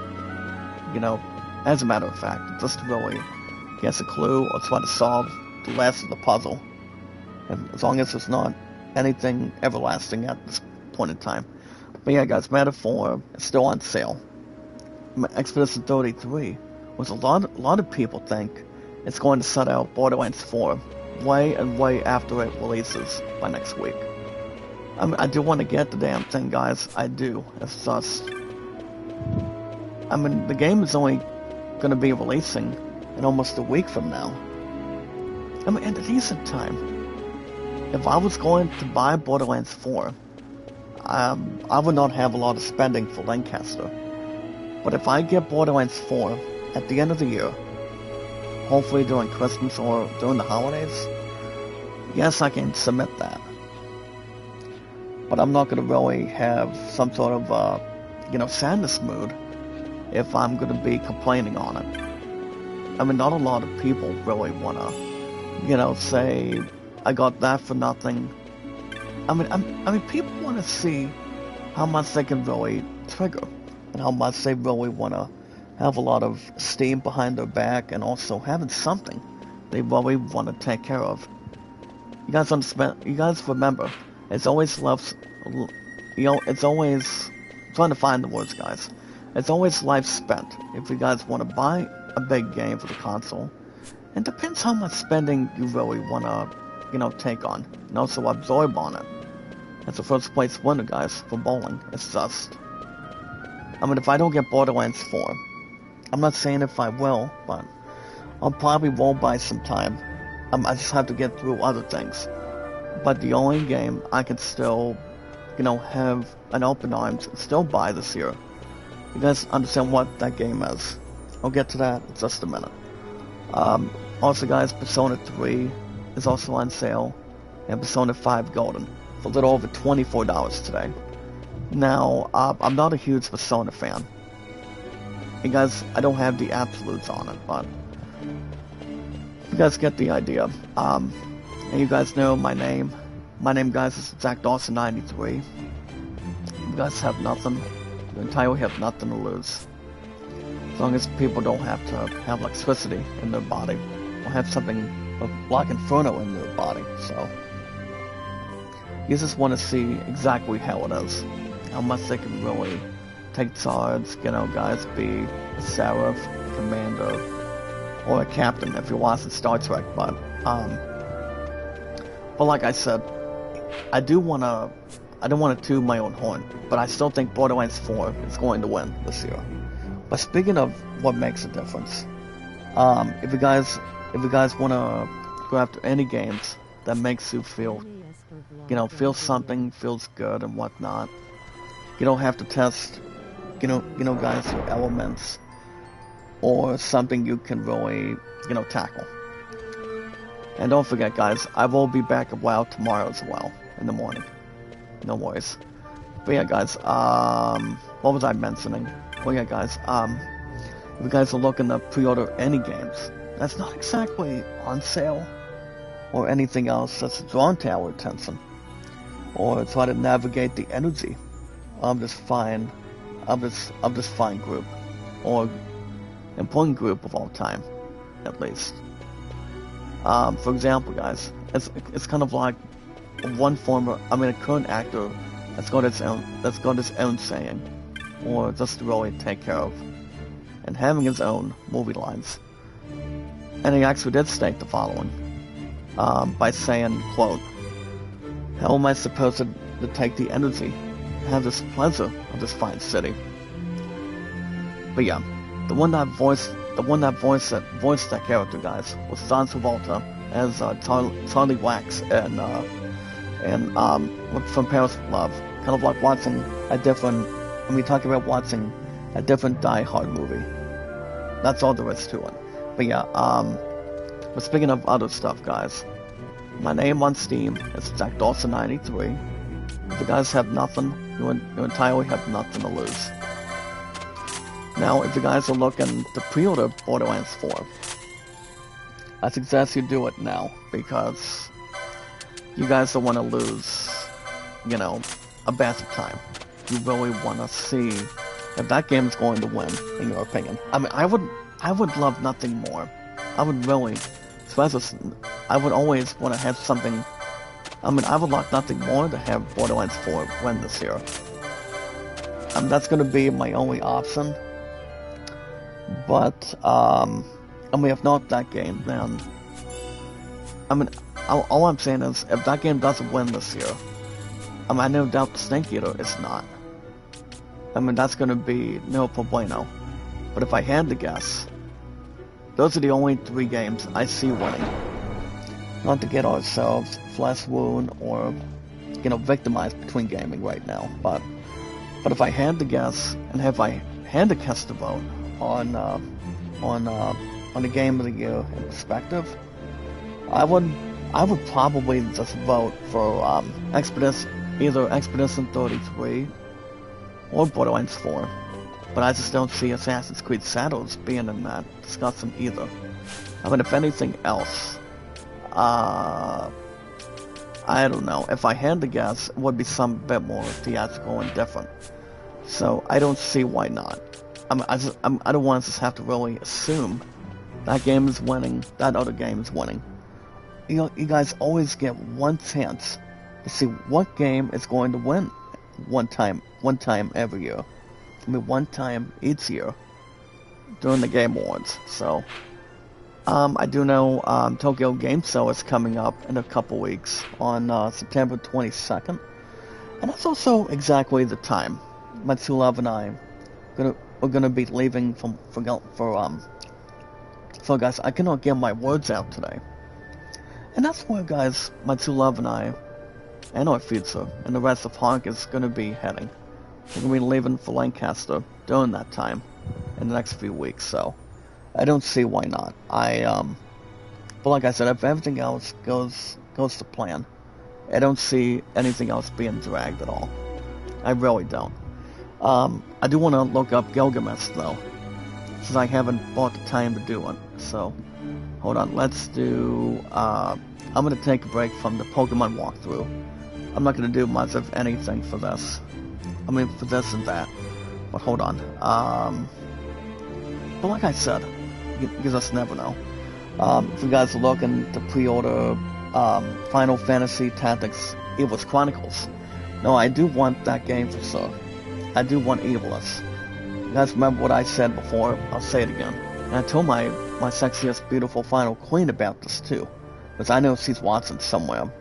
S1: As a matter of fact, just to really guess a clue or try to solve the last of the puzzle. And as long as it's not anything everlasting at this point in time. But yeah, guys, Metaphor is still on sale. Expedition 33, which a lot of people think it's going to set out Borderlands 4 way and way after it releases by next week. I do want to get the damn thing, guys. I do. It's just... the game is only going to be releasing in almost a week from now. In a decent time. If I was going to buy Borderlands 4, I would not have a lot of spending for Lancaster. But if I get Borderlands 4 at the end of the year, hopefully during Christmas or during the holidays, yes, I can submit that. But I'm not going to really have some sort of, sadness mood if I'm going to be complaining on it. Not a lot of people really want to, say, I got that for nothing. People want to see how much they can really trigger and how much they really want to have a lot of steam behind their back and also having something they really want to take care of. You guys understand? You guys remember, it's always it's always, I'm trying to find the words, guys. It's always life spent. If you guys want to buy a big game for the console, it depends how much spending you really want to, take on, and also absorb on it. That's the first place winner, guys, for bowling. It's just... if I don't get Borderlands 4, I'm not saying if I will, but I'll probably roll by some time. I just have to get through other things. But the only game I can still, have an open arms and still buy this year. You guys understand what that game is. I'll get to that in just a minute. Also, guys, Persona 3 is also on sale, and Persona 5 Golden for a little over $24 today. Now, I'm not a huge Persona fan. You guys, I don't have the absolutes on it, but you guys get the idea. And you guys know my name. My name, guys, is Zach Dawson 93. You guys have nothing. You entirely have nothing to lose. As long as people don't have to have electricity in their body, or have something like Inferno in their body, so... You just want to see exactly how it is. How much they can really take charge, guys, be a sheriff, commander, or a captain if you're watching Star Trek, but like I said, I don't want to toot my own horn, but I still think Borderlands 4 is going to win this year. But speaking of what makes a difference, if you guys want to go after any games that makes you feel, feel something, feels good and whatnot, you don't have to test, guys, your elements or something you can really, tackle. And don't forget, guys, I will be back a while tomorrow as well, in the morning. No worries. But yeah, guys, what was I mentioning? Well, yeah, guys, if you guys are looking to pre-order any games that's not exactly on sale, or anything else that's drawn to our attention, or try to navigate the energy of this fine group, or important group of all time, at least. For example, guys, it's kind of like one former, a current actor that's got its own saying, or just to really take care of, and having his own movie lines. And he actually did state the following, by saying, quote, "How am I supposed to take the energy, have this pleasure of this fine city?" But yeah, the one that voiced that character, guys, was John Travolta as Charlie Wax and from Paris Love. Kind of like watching a different. When we talk about watching a different Die Hard movie. That's all there is to it. But yeah, but speaking of other stuff, guys, my name on Steam is Jack Dawson 93. If you guys have nothing, you entirely have nothing to lose. Now, if you guys are looking to pre-order Borderlands 4, I suggest you do it now, because you guys don't want to lose, a batch of time. You really want to see if that game is going to win, in your opinion. I mean, I would love nothing more. I would really, I would always want to have something. I mean, I would like nothing more to have Borderlands 4 win this year. That's going to be my only option. But, if not that game, then, all I'm saying is, if that game doesn't win this year, I no doubt the Snake Eater is not. That's going to be no bueno. But if I had to guess, those are the only 3 games I see winning. Not to get ourselves flesh wound or, victimized between gaming right now. But if I had to guess, and if I had to cast a vote on the game of the year in perspective, I would probably just vote for either Expedition 33 or Borderlands 4. But I just don't see Assassin's Creed Shadows being in that discussion either. If anything else, I don't know. If I had to guess, it would be some bit more theatrical and different. So I don't see why not. I don't want to just have to really assume that game is winning, that other game is winning. You guys always get one chance to see what game is going to win one time every year. One time each year during the Game Awards. So, I do know Tokyo Game Show is coming up in a couple weeks on September 22nd, and that's also exactly the time my true love and I are gonna be leaving so guys, I cannot get my words out today. And that's where, guys, my true love and I, and our future, and the rest of Honk is gonna be heading. We're gonna be leaving for Lancaster during that time, in the next few weeks, so I don't see why not. But like I said, if everything else goes to plan, I don't see anything else being dragged at all. I really don't. I do want to look up Gilgamesh, though, since I haven't bought the time to do it. So, hold on, let's do, I'm going to take a break from the Pokemon walkthrough. I'm not going to do much of anything for this. For this and that. But hold on. But like I said, you just never know. If you guys are looking to pre-order Final Fantasy Tactics Evil's Chronicles, no, I do want that game for sure. I do want Evilus. You guys remember what I said before? I'll say it again. And I told my sexiest, beautiful final queen about this too, because I know she's watching somewhere.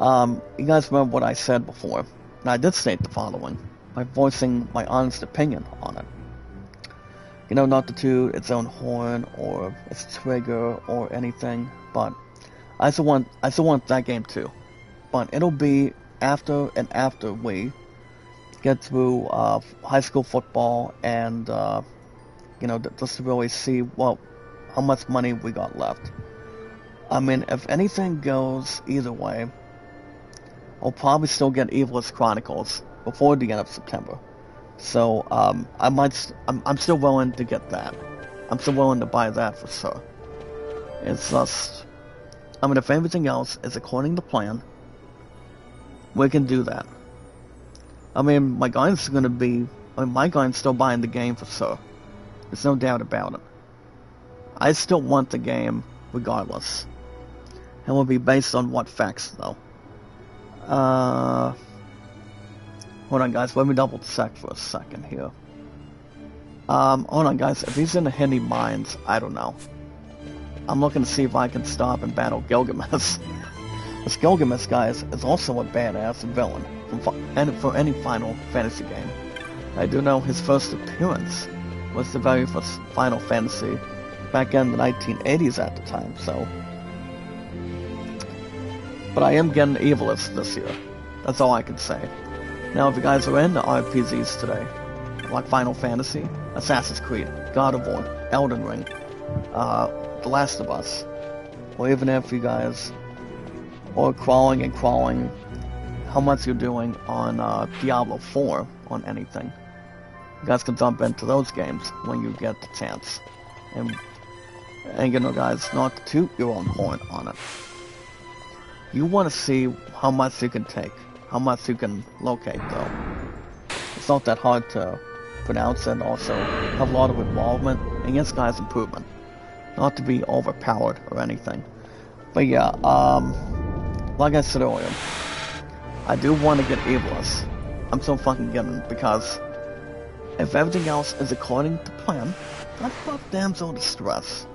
S1: You guys remember what I said before? And I did state the following, by voicing my honest opinion on it. Not to toot its own horn, or its trigger, or anything, but I still want that game too. But it'll be after we get through high school football and, just to really see, how much money we got left. If anything goes either way, I'll probably still get Evilus Chronicles before the end of September. So, I'm still willing to get that. I'm still willing to buy that for sure. It's just, if everything else is according to plan, we can do that. My guy's still buying the game for sure. There's no doubt about it. I still want the game regardless. And will be based on what facts, though. Uh, Hold on, guys. Let me double check for a second here. Hold on, guys. If he's in the Hindi mines, I don't know. I'm looking to see if I can stop and battle Gilgamesh. This Gilgamesh, guys, is also a badass villain for any Final Fantasy game. I do know his first appearance was the very first Final Fantasy back in the 1980s at the time, so. But I am getting Evilist this year. That's all I can say. Now, if you guys are into RPGs today, like Final Fantasy, Assassin's Creed, God of War, Elden Ring, The Last of Us, or even if you guys are crawling, how much you're doing on Diablo 4 on anything, you guys can jump into those games when you get the chance. And you know, guys, not to toot your own horn on it. You want to see how much you can take, how much you can locate, though. It's not that hard to pronounce and also have a lot of involvement, and yes, guys, improvement. Not to be overpowered or anything. But yeah, like I said earlier, I do want to get Evilus. I'm so fucking getting it, because if everything else is according to plan, that's not damsel in distress.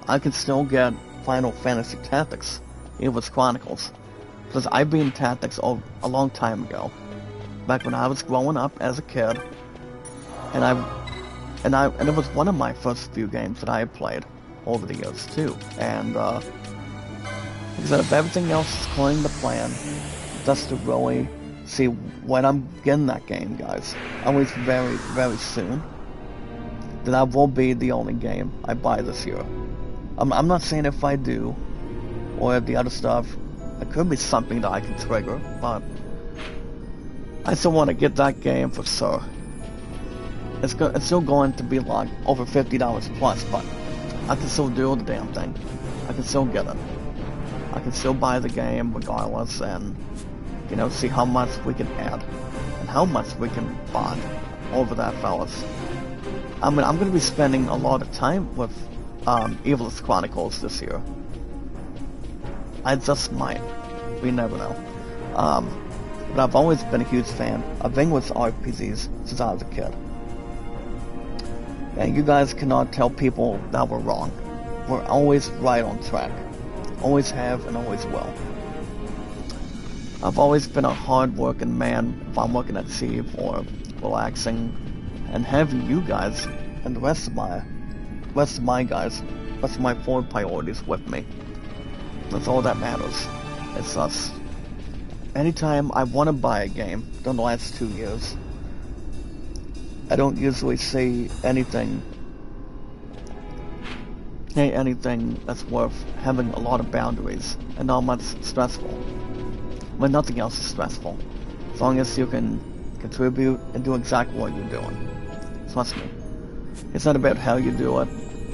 S1: I can still get Final Fantasy Tactics, Evilus Chronicles, because I beat Tactics a long time ago, back when I was growing up as a kid, and it was one of my first few games that I had played over the years too. And like I said, if everything else is according to plan, just to really see when I'm getting that game, guys, at least very, very soon, then that will be the only game I buy this year. I'm not saying if I do, or if the other stuff, it could be something that I can trigger, but I still want to get that game for sure. It's still going to be like over $50 plus, but I can still do the damn thing. I can still get it. I can still buy the game regardless, and you know, see how much we can add and how much we can bond over that, fellas. I mean, I'm gonna be spending a lot of time with Evilus Chronicles this year. I just might. We never know. But I've always been a huge fan of English RPGs since I was a kid. And you guys cannot tell people that we're wrong. We're always right on track. Always have and always will. I've always been a hard-working man if I'm looking at sea or relaxing, and having you guys and the rest of my four priorities with me. That's all that matters. It's us. Anytime I want to buy a game during the last 2 years, I don't usually see anything that's worth having a lot of boundaries and not much stressful. When nothing else is stressful. As long as you can contribute and do exactly what you're doing. Trust me. It's not about how you do it,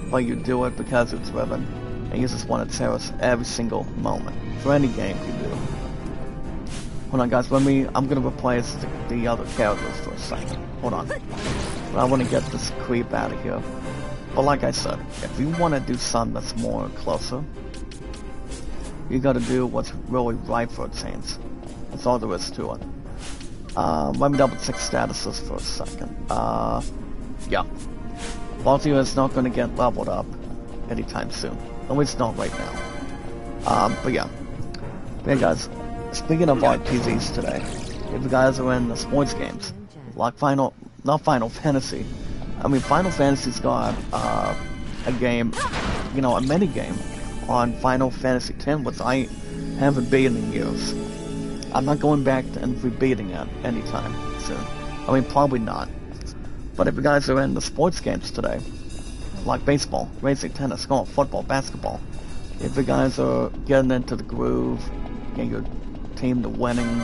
S1: but you do it because it's driven, and you just want to cherish every single moment for any game you do. Hold on, guys. I'm gonna replace the other characters for a second. Hold on. But I want to get this creep out of here. But like I said, if you want to do something that's more closer, you gotta do what's really right for a change. That's all there is to it. Let me double check statuses for a second. Yeah. Baltimore is not gonna get leveled up anytime soon. At least not right now. But yeah. Hey guys, speaking of RPGs today, if you guys are in the sports games, like not Final Fantasy. I mean, Final Fantasy's got a game, you know, a mini game on Final Fantasy X, which I haven't beaten in years. I'm not going back and rebeating it anytime soon. I mean, probably not. But if you guys are in the sports games today, like baseball, racing, tennis, golf, football, basketball, if you guys are getting into the groove, getting your team to winning,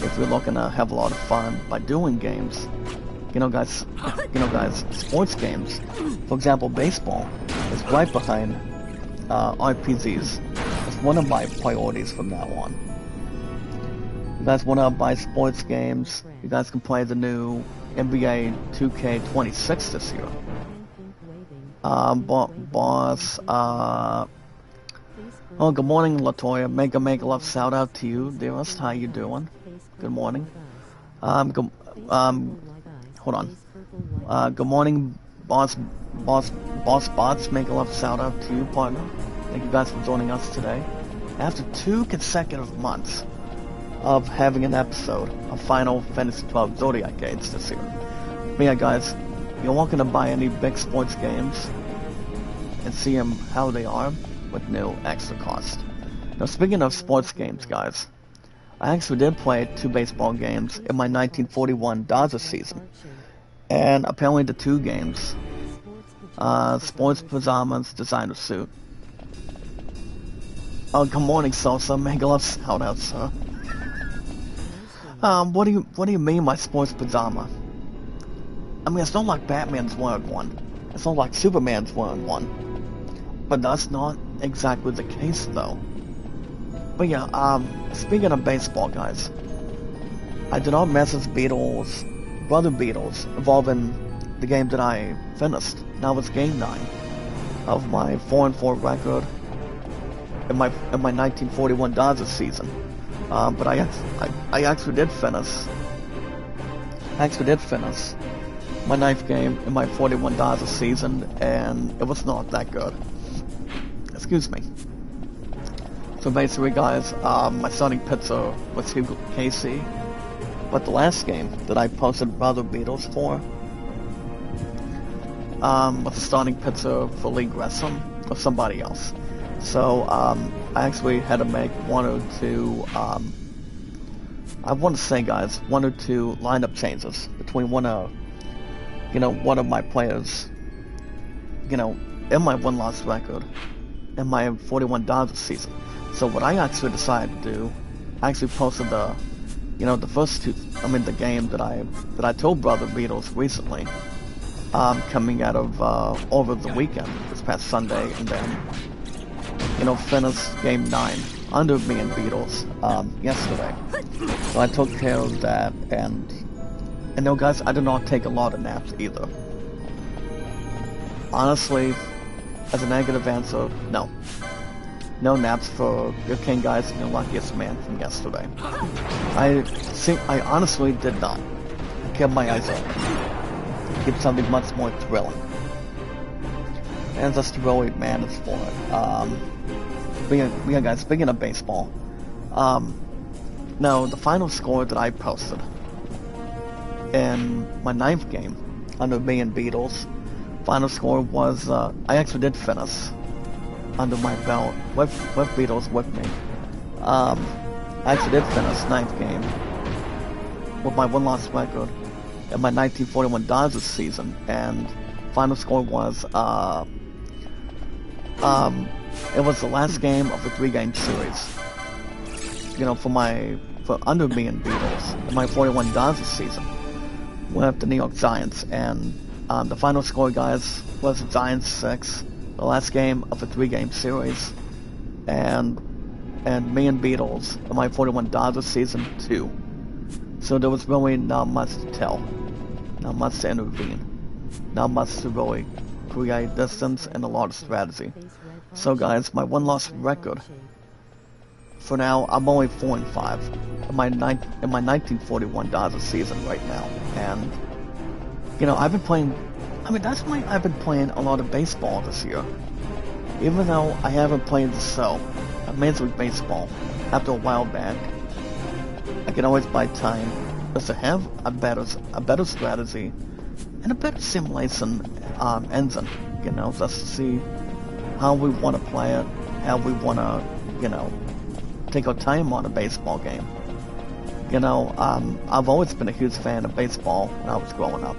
S1: if you're looking to have a lot of fun by doing games, you know guys, sports games, for example, baseball is right behind RPGs. It's one of my priorities from now on. You guys want to buy sports games, you guys can play the new NBA 2K26 this year. Oh, good morning, Latoya. Mega love shout out to you, dearest. How you doing? Good morning. Good, um, hold on. Good morning, boss bots. Mega love shout out to you, partner. Thank you guys for joining us today. After 2 consecutive months of having an episode of Final Fantasy 12 Zodiac games this year. But yeah, guys, you're welcome to buy any big sports games and see them how they are with no extra cost. Now, speaking of sports games, guys, I actually did play 2 baseball games in my 1941 Dodgers season, and apparently the 2 games, sports pajamas, designer suit. Oh, good morning, Salsa. Mega love shout out, sir. What do you mean by sports pajama? I mean, it's not like Batman's wearing one. It's not like Superman's wearing one. But that's not exactly the case, though. But yeah, speaking of baseball, guys, I did not message Brother Beatles, involving the game that I finished. Now it's game 9 of my 4-4 record in my 1941 Dodgers season. But I actually did finish. My 9th game in my 41 Dodgers season, and it was not that good. Excuse me. So basically, guys, my starting pitcher was Hugo Casey, but the last game that I posted Brother Beatles for was the starting pitcher for Lee Gresham or somebody else. So I actually had to make one or two, I want to say, guys, 1 or 2 lineup changes between one of my players, in my win-loss record in my 41 Dodgers season. So what I actually decided to do, I actually posted the game that I told Brother Beatles recently, coming out of over the weekend, this past Sunday, and then finished game 9 under me and Beatles yesterday. So I took care of that, and no, guys, I do not take a lot of naps either. Honestly, as a negative answer, no. No naps for your king, guys, and your luckiest man from yesterday. I honestly did not. I kept my eyes open. Keep something much more thrilling. And just really managed for it. But yeah, guys, speaking of baseball, now the final score that I posted in my 9th game under me and Beatles, final score was, I actually did finish under my belt with Beatles with me. I actually did finish 9th game with my win-loss record in my 1941 Dodgers season, and final score was, it was the last game of the 3-game series. For under me and Beatles in my 41 Dodgers season with the New York Giants, and the final score, guys, was Giants 6, the last game of a 3-game series, and me and Beatles in my 41 Dodgers season 2. So there was really not much to tell, not much to intervene, not much to really create distance, and a lot of strategy. So guys, my win-loss record, for now, I'm only 4-5 in my 1941 Dodgers season right now, and I've been playing. That's why I've been playing a lot of baseball this year, even though I haven't played the Major League Baseball after a while back. I can always buy time just to have a better strategy and a better simulation engine, just to see how we want to play it, how we want to, take our time on a baseball game. I've always been a huge fan of baseball when I was growing up.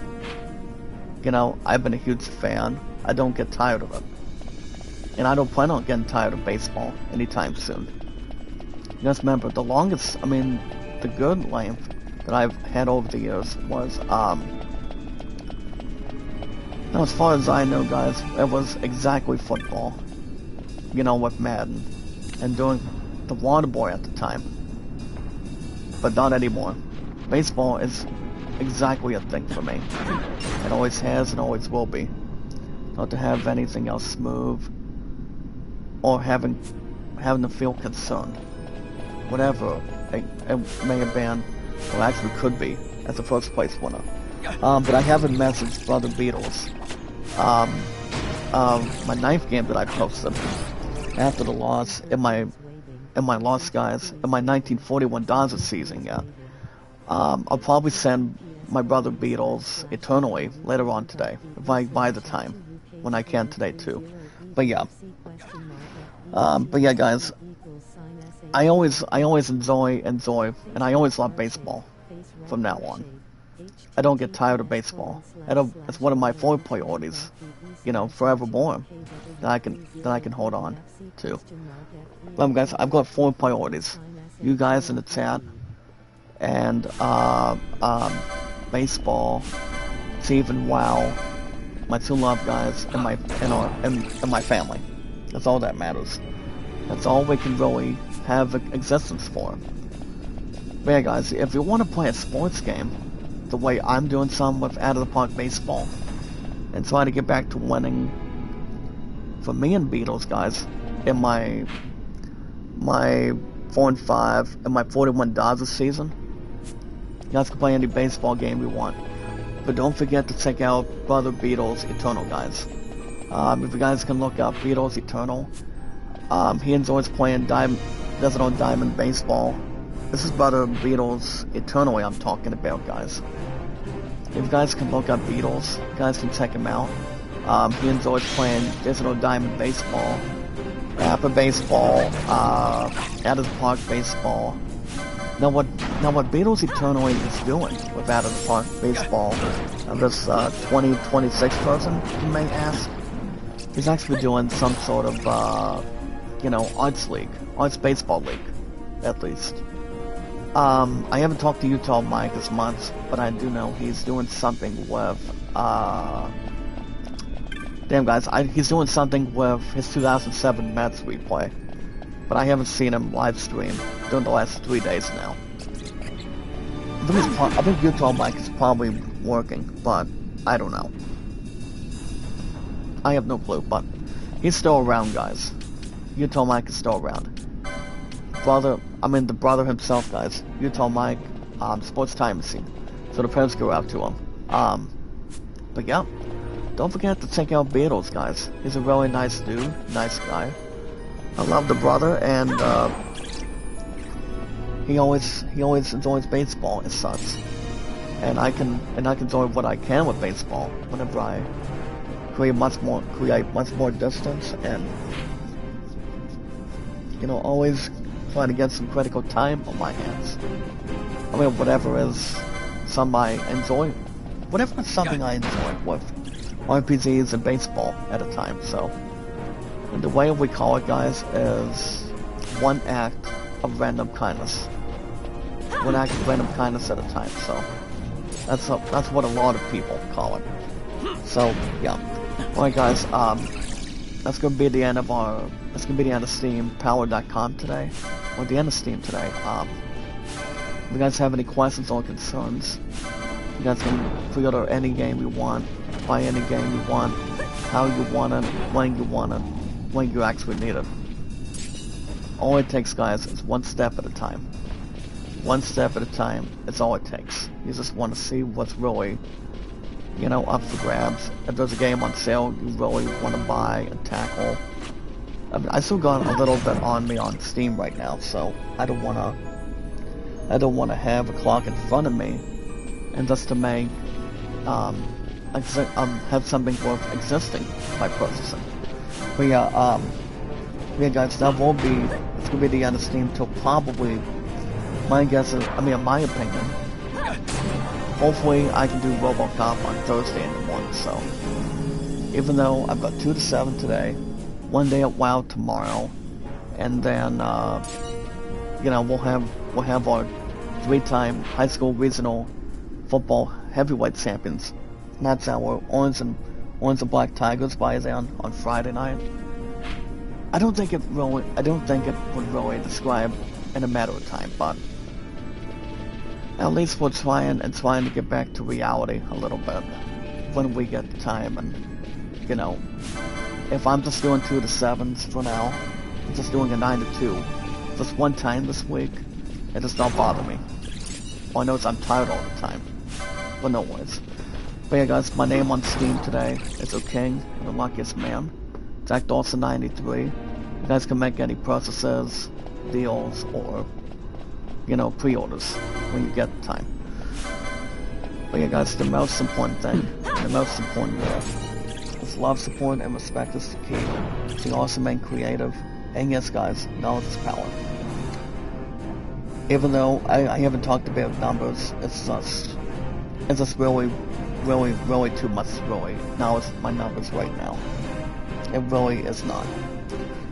S1: I've been a huge fan. I don't get tired of it. And I don't plan on getting tired of baseball anytime soon. Just remember, the good length that I've had over the years was, now as far as I know, guys, it was exactly football. With Madden. And doing the water boy at the time. But not anymore. Baseball is exactly a thing for me. It always has and always will be. Not to have anything else smooth, or having having to feel concerned. Whatever it may have been, or actually could be, as the first place winner. But I haven't messaged Brother Beatles. My ninth game that I posted after the loss in my Lost Guys in my 1941 Dodgers season yet. I'll probably send my Brother Beatles eternally later on today if I buy the time when I can today too. But yeah, guys. I always enjoy, and I always love baseball from now on. I don't get tired of baseball. It's one of my 4 priorities, forevermore, that I can hold on to. But guys, I've got 4 priorities. You guys in the chat, and baseball, Steve and WoW, my 2 love guys, and my family. That's all that matters. That's all we can really have existence for. But yeah, guys, if you want to play a sports game, the way I'm doing some with Out of the Park Baseball, and try to get back to winning for me and Beatles, guys, in my 4-5 and my 41 Dodgers season, you guys can play any baseball game you want. But don't forget to check out Brother Beatles Eternal, guys. If you guys can look up Beatles Eternal, he enjoys playing Desert on Diamond baseball. This is Brother Beatles Eternally I'm talking about, guys. If you guys can look up Beatles, you guys can check him out. He enjoys playing Desert on Diamond baseball, Rapper baseball, Out of the Park baseball. Now what Beatles Eternally is doing with Out of the Park baseball, this 2026 person, you may ask, he's actually doing some sort of arts baseball league, at least. I haven't talked to Utah Mike as much, but I do know he's doing something with, he's doing something with his 2007 Mets replay, but I haven't seen him live stream during the last 3 days now. I think Utah Mike is probably working, but I don't know. I have no clue, but he's still around, guys. Utah Mike is still around. The brother himself, guys. Utah Mike, Sports Time Machine. So the prayers go out to him. But yeah, don't forget to check out Beatles, guys. He's a really nice dude, nice guy. I love the brother, and he always enjoys baseball as such. And I can enjoy what I can with baseball whenever I create much more distance, and always try to get some critical time on my hands. Whatever is something I enjoy with RPGs and baseball at a time. So, and the way we call it, guys, is one act of random kindness. One act of random kindness at a time. So that's what a lot of people call it. So yeah. Alright, guys. That's gonna be the end of Steam Power.com today, or the end of Steam today. If you guys have any questions or concerns, you guys can pre-order any game you want, buy any game you want, how you want it, when you want it, when you actually need it. All it takes, guys, is one step at a time. One step at a time, it's all it takes. You just want to see what's really, up for grabs. If there's a game on sale you really want to buy and tackle. I still got a little bit on me on Steam right now, so I don't wanna have a clock in front of me, and just to make have something worth existing by purchasing. But yeah, guys, it's gonna be the end of Steam till probably, my guess is, in my opinion, hopefully I can do RoboCop on Thursday in the morning. So even though I've got 2 to 7 today, 1 day at WoW tomorrow, and then we'll have our 3-time high school regional football heavyweight champions. And that's our Orange and Black Tigers by on Friday night. I don't think it would really describe in a matter of time, but at least we're trying to get back to reality a little bit when we get the time. And if I'm just doing 2 to 7s for now, just doing a 9 to 2. Just one time this week, it does not bother me. All I know is I'm tired all the time. But no worries. But yeah guys, my name on Steam today is O'King, the luckiest man. Zach Dawson 93. You guys can make any purchases, deals, or, you know, pre-orders when you get time. But yeah guys, the most important thing, the most important here, is love, support, and respect is the key. Be awesome and creative. And yes guys, knowledge is power. Even though I haven't talked about numbers, it's just really too much really knowledge my numbers right now. It really is not.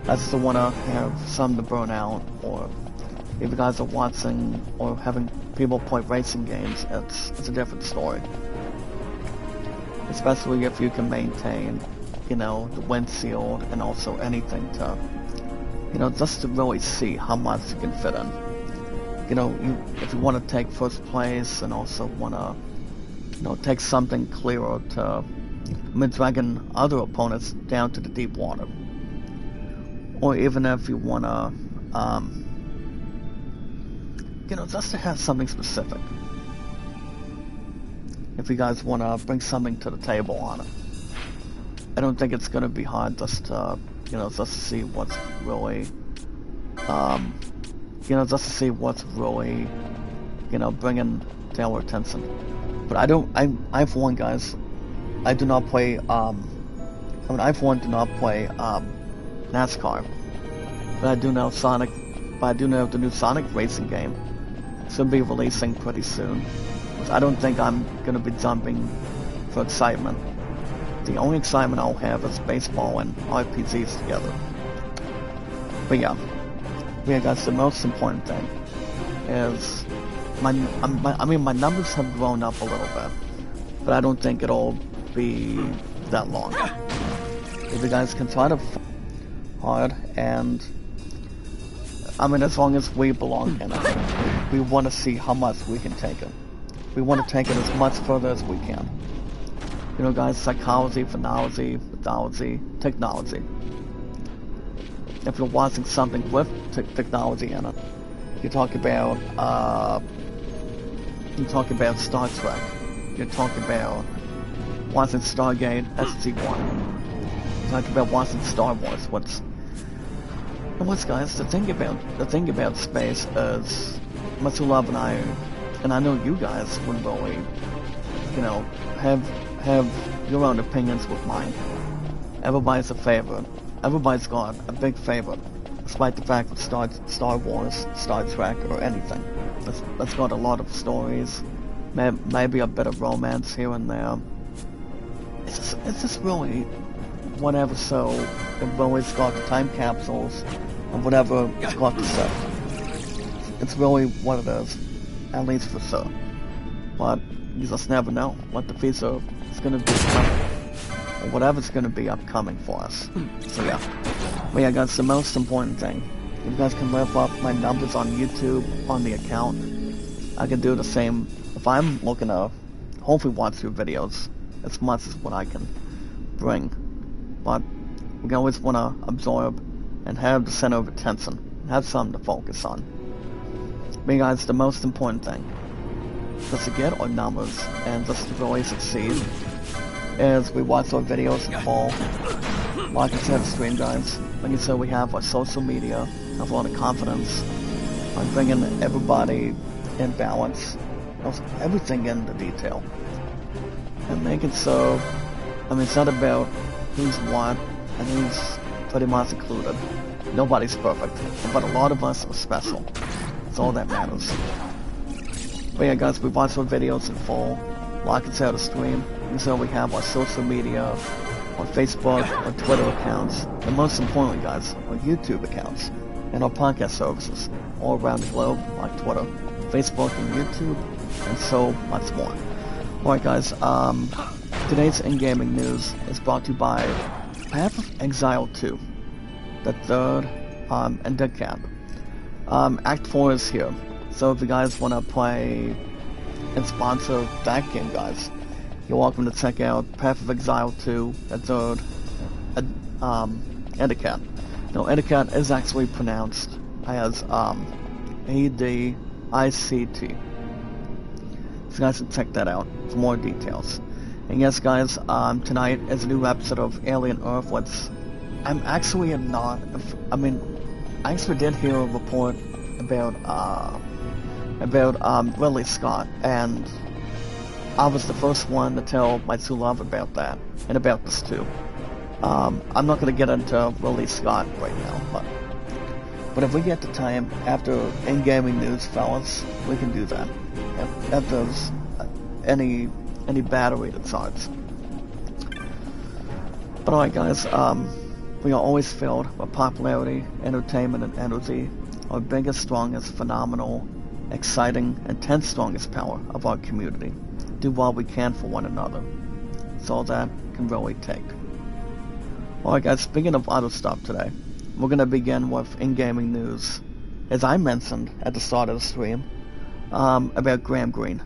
S1: I just don't want to have some to burn out, or if you guys are watching or having people play racing games, it's a different story. Especially if you can maintain, you know, the windshield and also anything to, you know, just to really see how much you can fit in. You know, if you want to take first place and also want to, you know, take something clearer to, dragging other opponents down to the deep water. Or even if you want to, you know, just to have something specific. If you guys want to bring something to the table on it. I don't think it's going to be hard just to, you know, just to see what's really, you know, just to see what's really, you know, bringing to our attention. But I for one guys, I do not play, I for one do not play, NASCAR. But I do know the new Sonic racing game should be releasing pretty soon. Which I don't think I'm gonna be jumping for excitement. The only excitement I'll have is baseball and RPGs together. But yeah. Yeah guys, the most important thing is my numbers have grown up a little bit, but I don't think it'll be that long. If you guys can try to hard, and I mean, as long as we belong in it, we want to see how much we can take it. We want to take it as much further as we can. You know guys, psychology, phonology, mythology, technology. If you're watching something with technology in it, you talk about Star Trek. You talk about watching Stargate SG-1. You talk about watching Star Wars. What's guys? The thing about space is much love, and I know you guys would really, you know, have your own opinions with mine. Everybody's a favorite. Everybody's got a big favorite, despite the fact that Star Wars, Star Trek, or anything. That's got a lot of stories, maybe a bit of romance here and there. It's just really whatever. So it always got the time capsules and whatever it's got to say. It's really what it is, at least for sure. But you just never know what the future is going to be coming, or whatever's going to be upcoming for us. So yeah. But yeah guys, the most important thing, if you guys can live up my numbers on YouTube, on the account, I can do the same if I'm looking to hopefully watch your videos as much as what I can bring. But we always want to absorb and have the center of attention, and have something to focus on. But yeah guys, the most important thing, just to get our numbers and just to really succeed, is we watch our videos in full, like I said, stream guys. Like I said, we have our social media, have a lot of confidence on bringing everybody in balance, everything in the detail, and make it so, I mean, it's not about who's what and who's pretty much included. Nobody's perfect, but a lot of us are special. That's all that matters. But yeah guys, we watch our videos in full, like it's out of stream, and so we have our social media, our Facebook, our Twitter accounts, and most importantly guys, our YouTube accounts, and our podcast services, all around the globe, like Twitter, Facebook, and YouTube, and so much more. Alright guys, today's in-gaming news is brought to you by Path of Exile 2, the third, and Dead Cap. Act 4 is here, so if you guys want to play and sponsor that game guys, you're welcome to check out Path of Exile 2, the third, and a Cat. No, Etiquette is actually pronounced as E-D-I-C-T. So you guys can check that out for more details. And yes, guys, tonight is a new episode of Alien Earth. I'm actually not. I mean, I actually did hear a report about Ridley Scott, and I was the first one to tell my true love about that and about this too. I'm not going to get into Ridley Scott right now, but if we get the time after in-gaming news, fellas, we can do that. If there's any battery to charge. But alright, guys, we are always filled with popularity, entertainment, and energy. Our biggest, strongest, phenomenal, exciting, intense, strongest power of our community. Do what we can for one another. It's all that can really take. Alright, guys, speaking of other stuff today, we're going to begin with in-gaming news. As I mentioned at the start of the stream, about Graham Greene.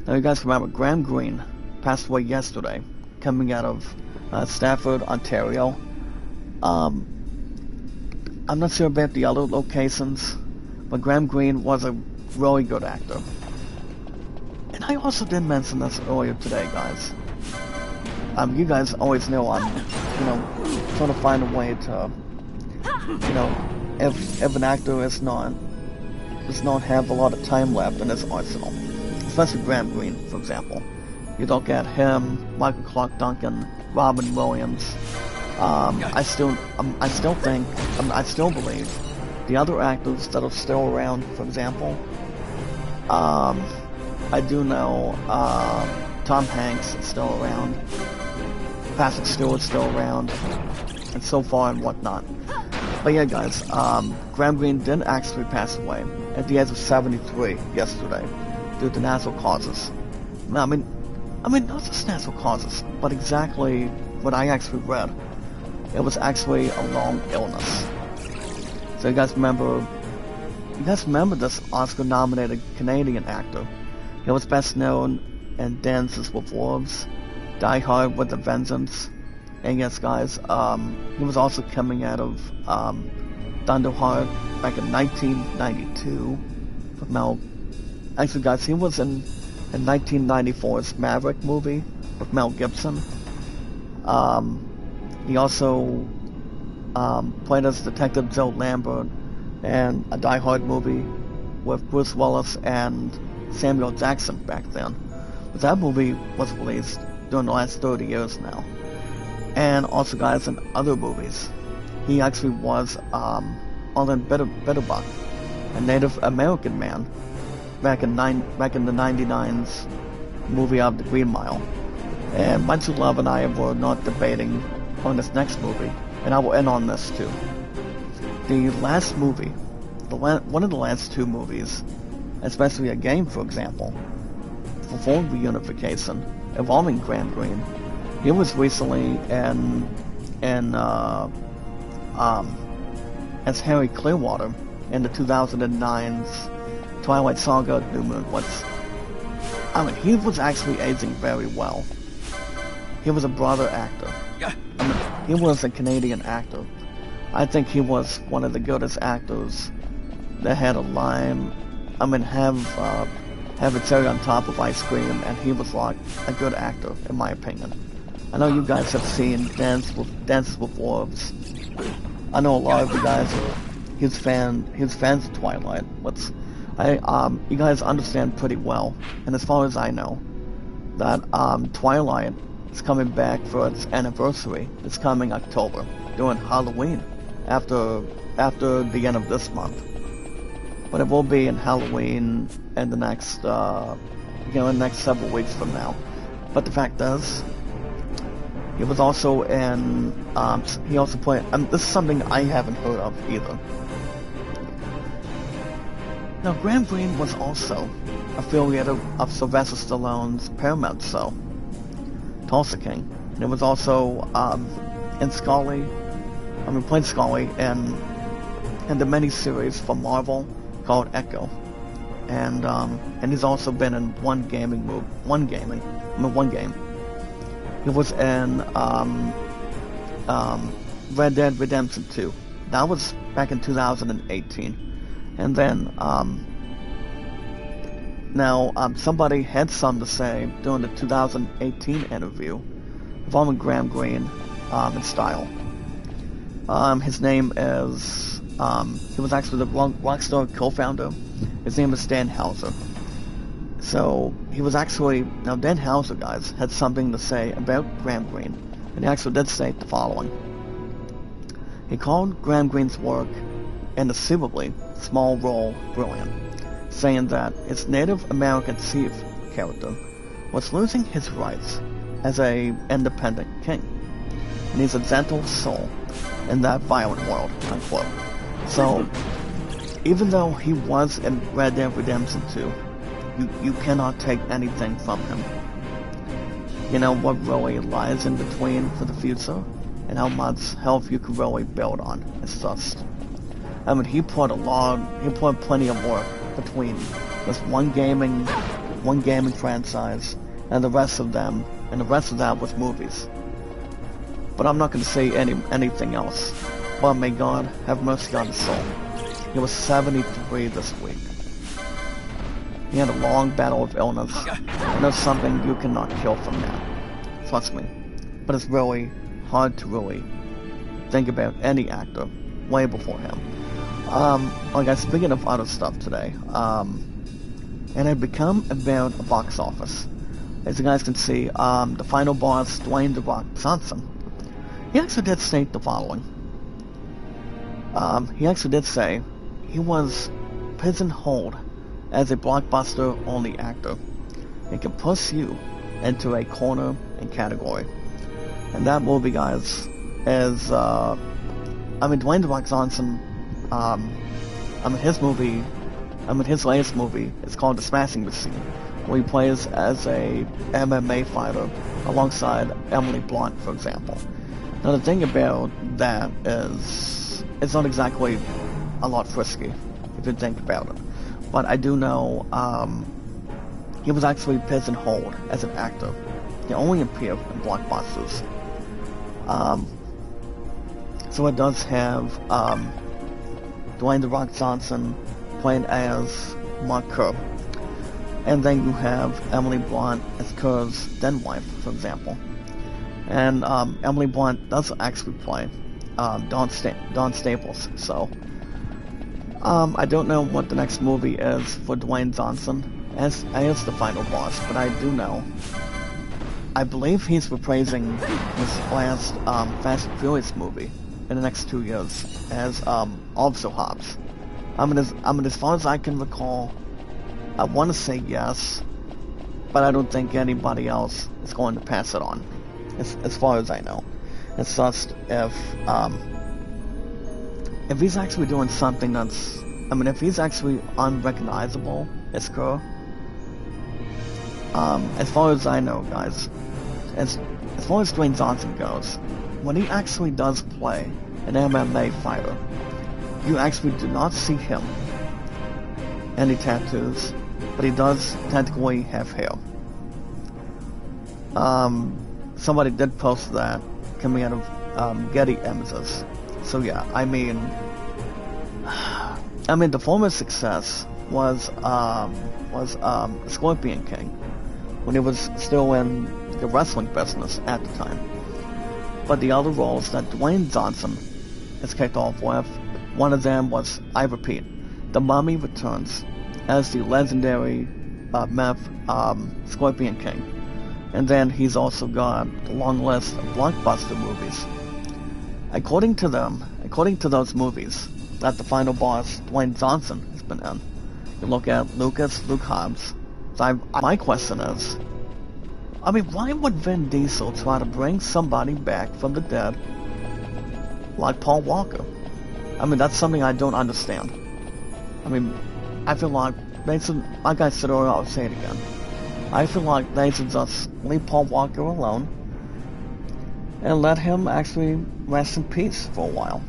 S1: Now, you guys remember, Graham Greene passed away yesterday, coming out of Stafford, Ontario. I'm not sure about the other locations, but Graham Greene was a really good actor. And I also did mention this earlier today, guys. You guys always know I'm, trying to find a way to, if an actor does not have a lot of time left in his arsenal, especially Graham Greene, for example. You look at him, Michael Clark Duncan, Robin Williams. I still believe the other actors that are still around, for example. I do know Tom Hanks is still around, Patrick Stewart's still around, and so far and whatnot. But yeah, guys, Graham Greene did actually pass away at the age of 73 yesterday due to natural causes. I mean, not just natural causes, but exactly what I actually read. It was actually a long illness. So you guys remember this Oscar-nominated Canadian actor? He was best known in Dances with Wolves, Die Hard with a Vengeance, and yes, guys, he was also coming out of Thunderheart back in 1992 with Mel. Actually, guys, he was in 1994's Maverick movie with Mel Gibson. He also played as Detective Joe Lambert in a Die Hard movie with Bruce Willis and Samuel Jackson back then. But that movie was released during the last 30 years now. And also, guys, in other movies, he actually was Arlen Bitterbuck, a Native American man, back in the 99's movie of The Green Mile. And my true love and I were not debating on this next movie, and I will end on this too. The last movie, one of the last two movies, especially a game, for example, for full reunification involving Graham Greene, he was recently as Harry Clearwater in the 2009's Twilight Saga: New Moon. He was actually aging very well. He was a brother actor. He was a Canadian actor. I think he was one of the goodest actors that had a line. Have a cherry on top of ice cream, and he was like a good actor, in my opinion. I know you guys have seen Dances with Wolves. I know a lot of you guys are his fans of Twilight. You guys understand pretty well, and as far as I know, that Twilight is coming back for its anniversary. It's coming October, during Halloween, after the end of this month. But it will be in Halloween in the next, in the next several weeks from now. But the fact is, he was also in, he also played, this is something I haven't heard of either. Now, Graham Greene was also affiliated of Sylvester Stallone's Paramount show, Tulsa King. And it was also, in Scully, played Scully in the miniseries from Marvel called Echo. And he's also been in one game. He was in Red Dead Redemption 2, that was back in 2018. And then, somebody had something to say during the 2018 interview involving Graham Greene and Style. His name is, he was actually the Rockstar co-founder. His name is Dan Houser. So, he was actually, now Dan Houser, guys, had something to say about Graham Greene, and he actually did say the following. He called Graham Greene's work an conceivably small role brilliant, saying that his Native American chief character was losing his rights as a independent king, and he's a gentle soul in that violent world, unquote. So, even though he was in Red Dead Redemption 2, you cannot take anything from him. You know what really lies in between for the future, and how much health you can really build on. It's just, I mean, he put plenty of work between this one gaming franchise and the rest of them, and the rest of that was movies. But I'm not going to say anything else. But may God have mercy on his soul. He was 73 this week. He had a long battle with illness, and there's something you cannot kill from that. Trust me. But it's really hard to really think about any actor way before him. Guys, speaking of other stuff today, and it become about a box office. As you guys can see, the final boss, Dwayne "The Rock" Johnson, he actually did state the following. He actually did say he was pigeonholed as a blockbuster-only actor. It can push you into a corner and category. And that movie, guys, is, Dwayne "The Rock" Johnson, his latest movie is called The Smashing Machine, where he plays as a MMA fighter alongside Emily Blunt, for example. Now, the thing about that is, it's not exactly a lot frisky, if you think about it. But I do know, he was actually pigeonholed as an actor. He only appeared in blockbusters. So it does have, Dwayne "The Rock" Johnson playing as Mark Kerr. And then you have Emily Blunt as Kerr's then wife, for example. And Emily Blunt does actually play Dawn Staples. So I don't know what the next movie is for Dwayne Johnson as the final boss, but I do know. I believe he's reprising his last Fast and Furious movie in the next 2 years as Officer Hobbs. As far as I can recall, I want to say yes, but I don't think anybody else is going to pass it on, as far as I know. It's just if he's actually doing something that's, if he's actually unrecognizable as Kerr, as far as I know, guys, as far as Dwayne Johnson goes, when he actually does play an MMA fighter, you actually do not see him any tattoos, but he does technically have hair. Somebody did post that coming out of Getty Images. So yeah, the former success was Scorpion King, when he was still in the wrestling business at the time. But the other roles that Dwayne Johnson has kicked off with, one of them was, I repeat, The Mummy Returns as the legendary Scorpion King. And then he's also got a long list of blockbuster movies. According to those movies that the final boss, Dwayne Johnson, has been in, you look at Luke Hobbs. So my question is, why would Vin Diesel try to bring somebody back from the dead like Paul Walker? That's something I don't understand. I feel like like I said earlier, I'll say it again. I feel like they should just leave Paul Walker alone and let him actually rest in peace for a while.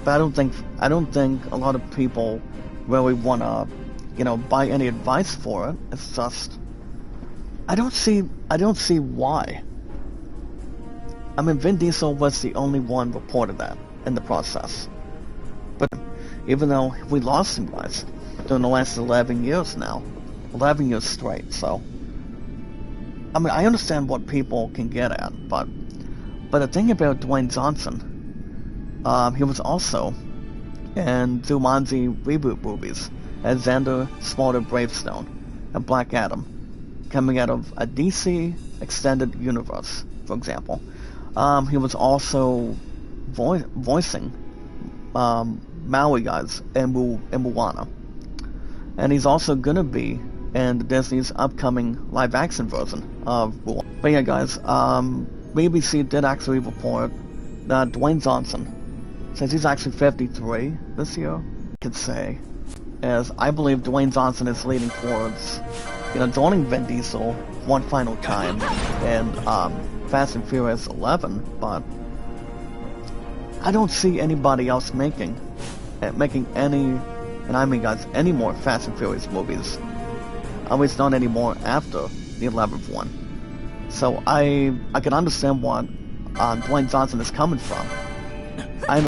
S1: But I don't think a lot of people really wanna, buy any advice for it. It's just, I don't see why. Vin Diesel was the only one reported that, in the process. But even though we lost him, guys, during the last 11 years now, 11 years straight, so I mean, I understand what people can get at, but the thing about Dwayne Johnson, he was also in Jumanji reboot movies as Xander Smarter Bravestone and Black Adam, coming out of a DC extended universe, for example. He was also voicing Maui guys in Moana, and he's also gonna be in Disney's upcoming live-action version of Moana. But yeah, guys, BBC did actually report that Dwayne Johnson, since he's actually 53 this year, could say, as I believe Dwayne Johnson is leaning towards, joining Vin Diesel one final time in Fast and Furious 11, but I don't see anybody else making any, and I mean guys, any more Fast and Furious movies. At least not anymore after the 11th one. So I can understand what Dwayne Johnson is coming from. I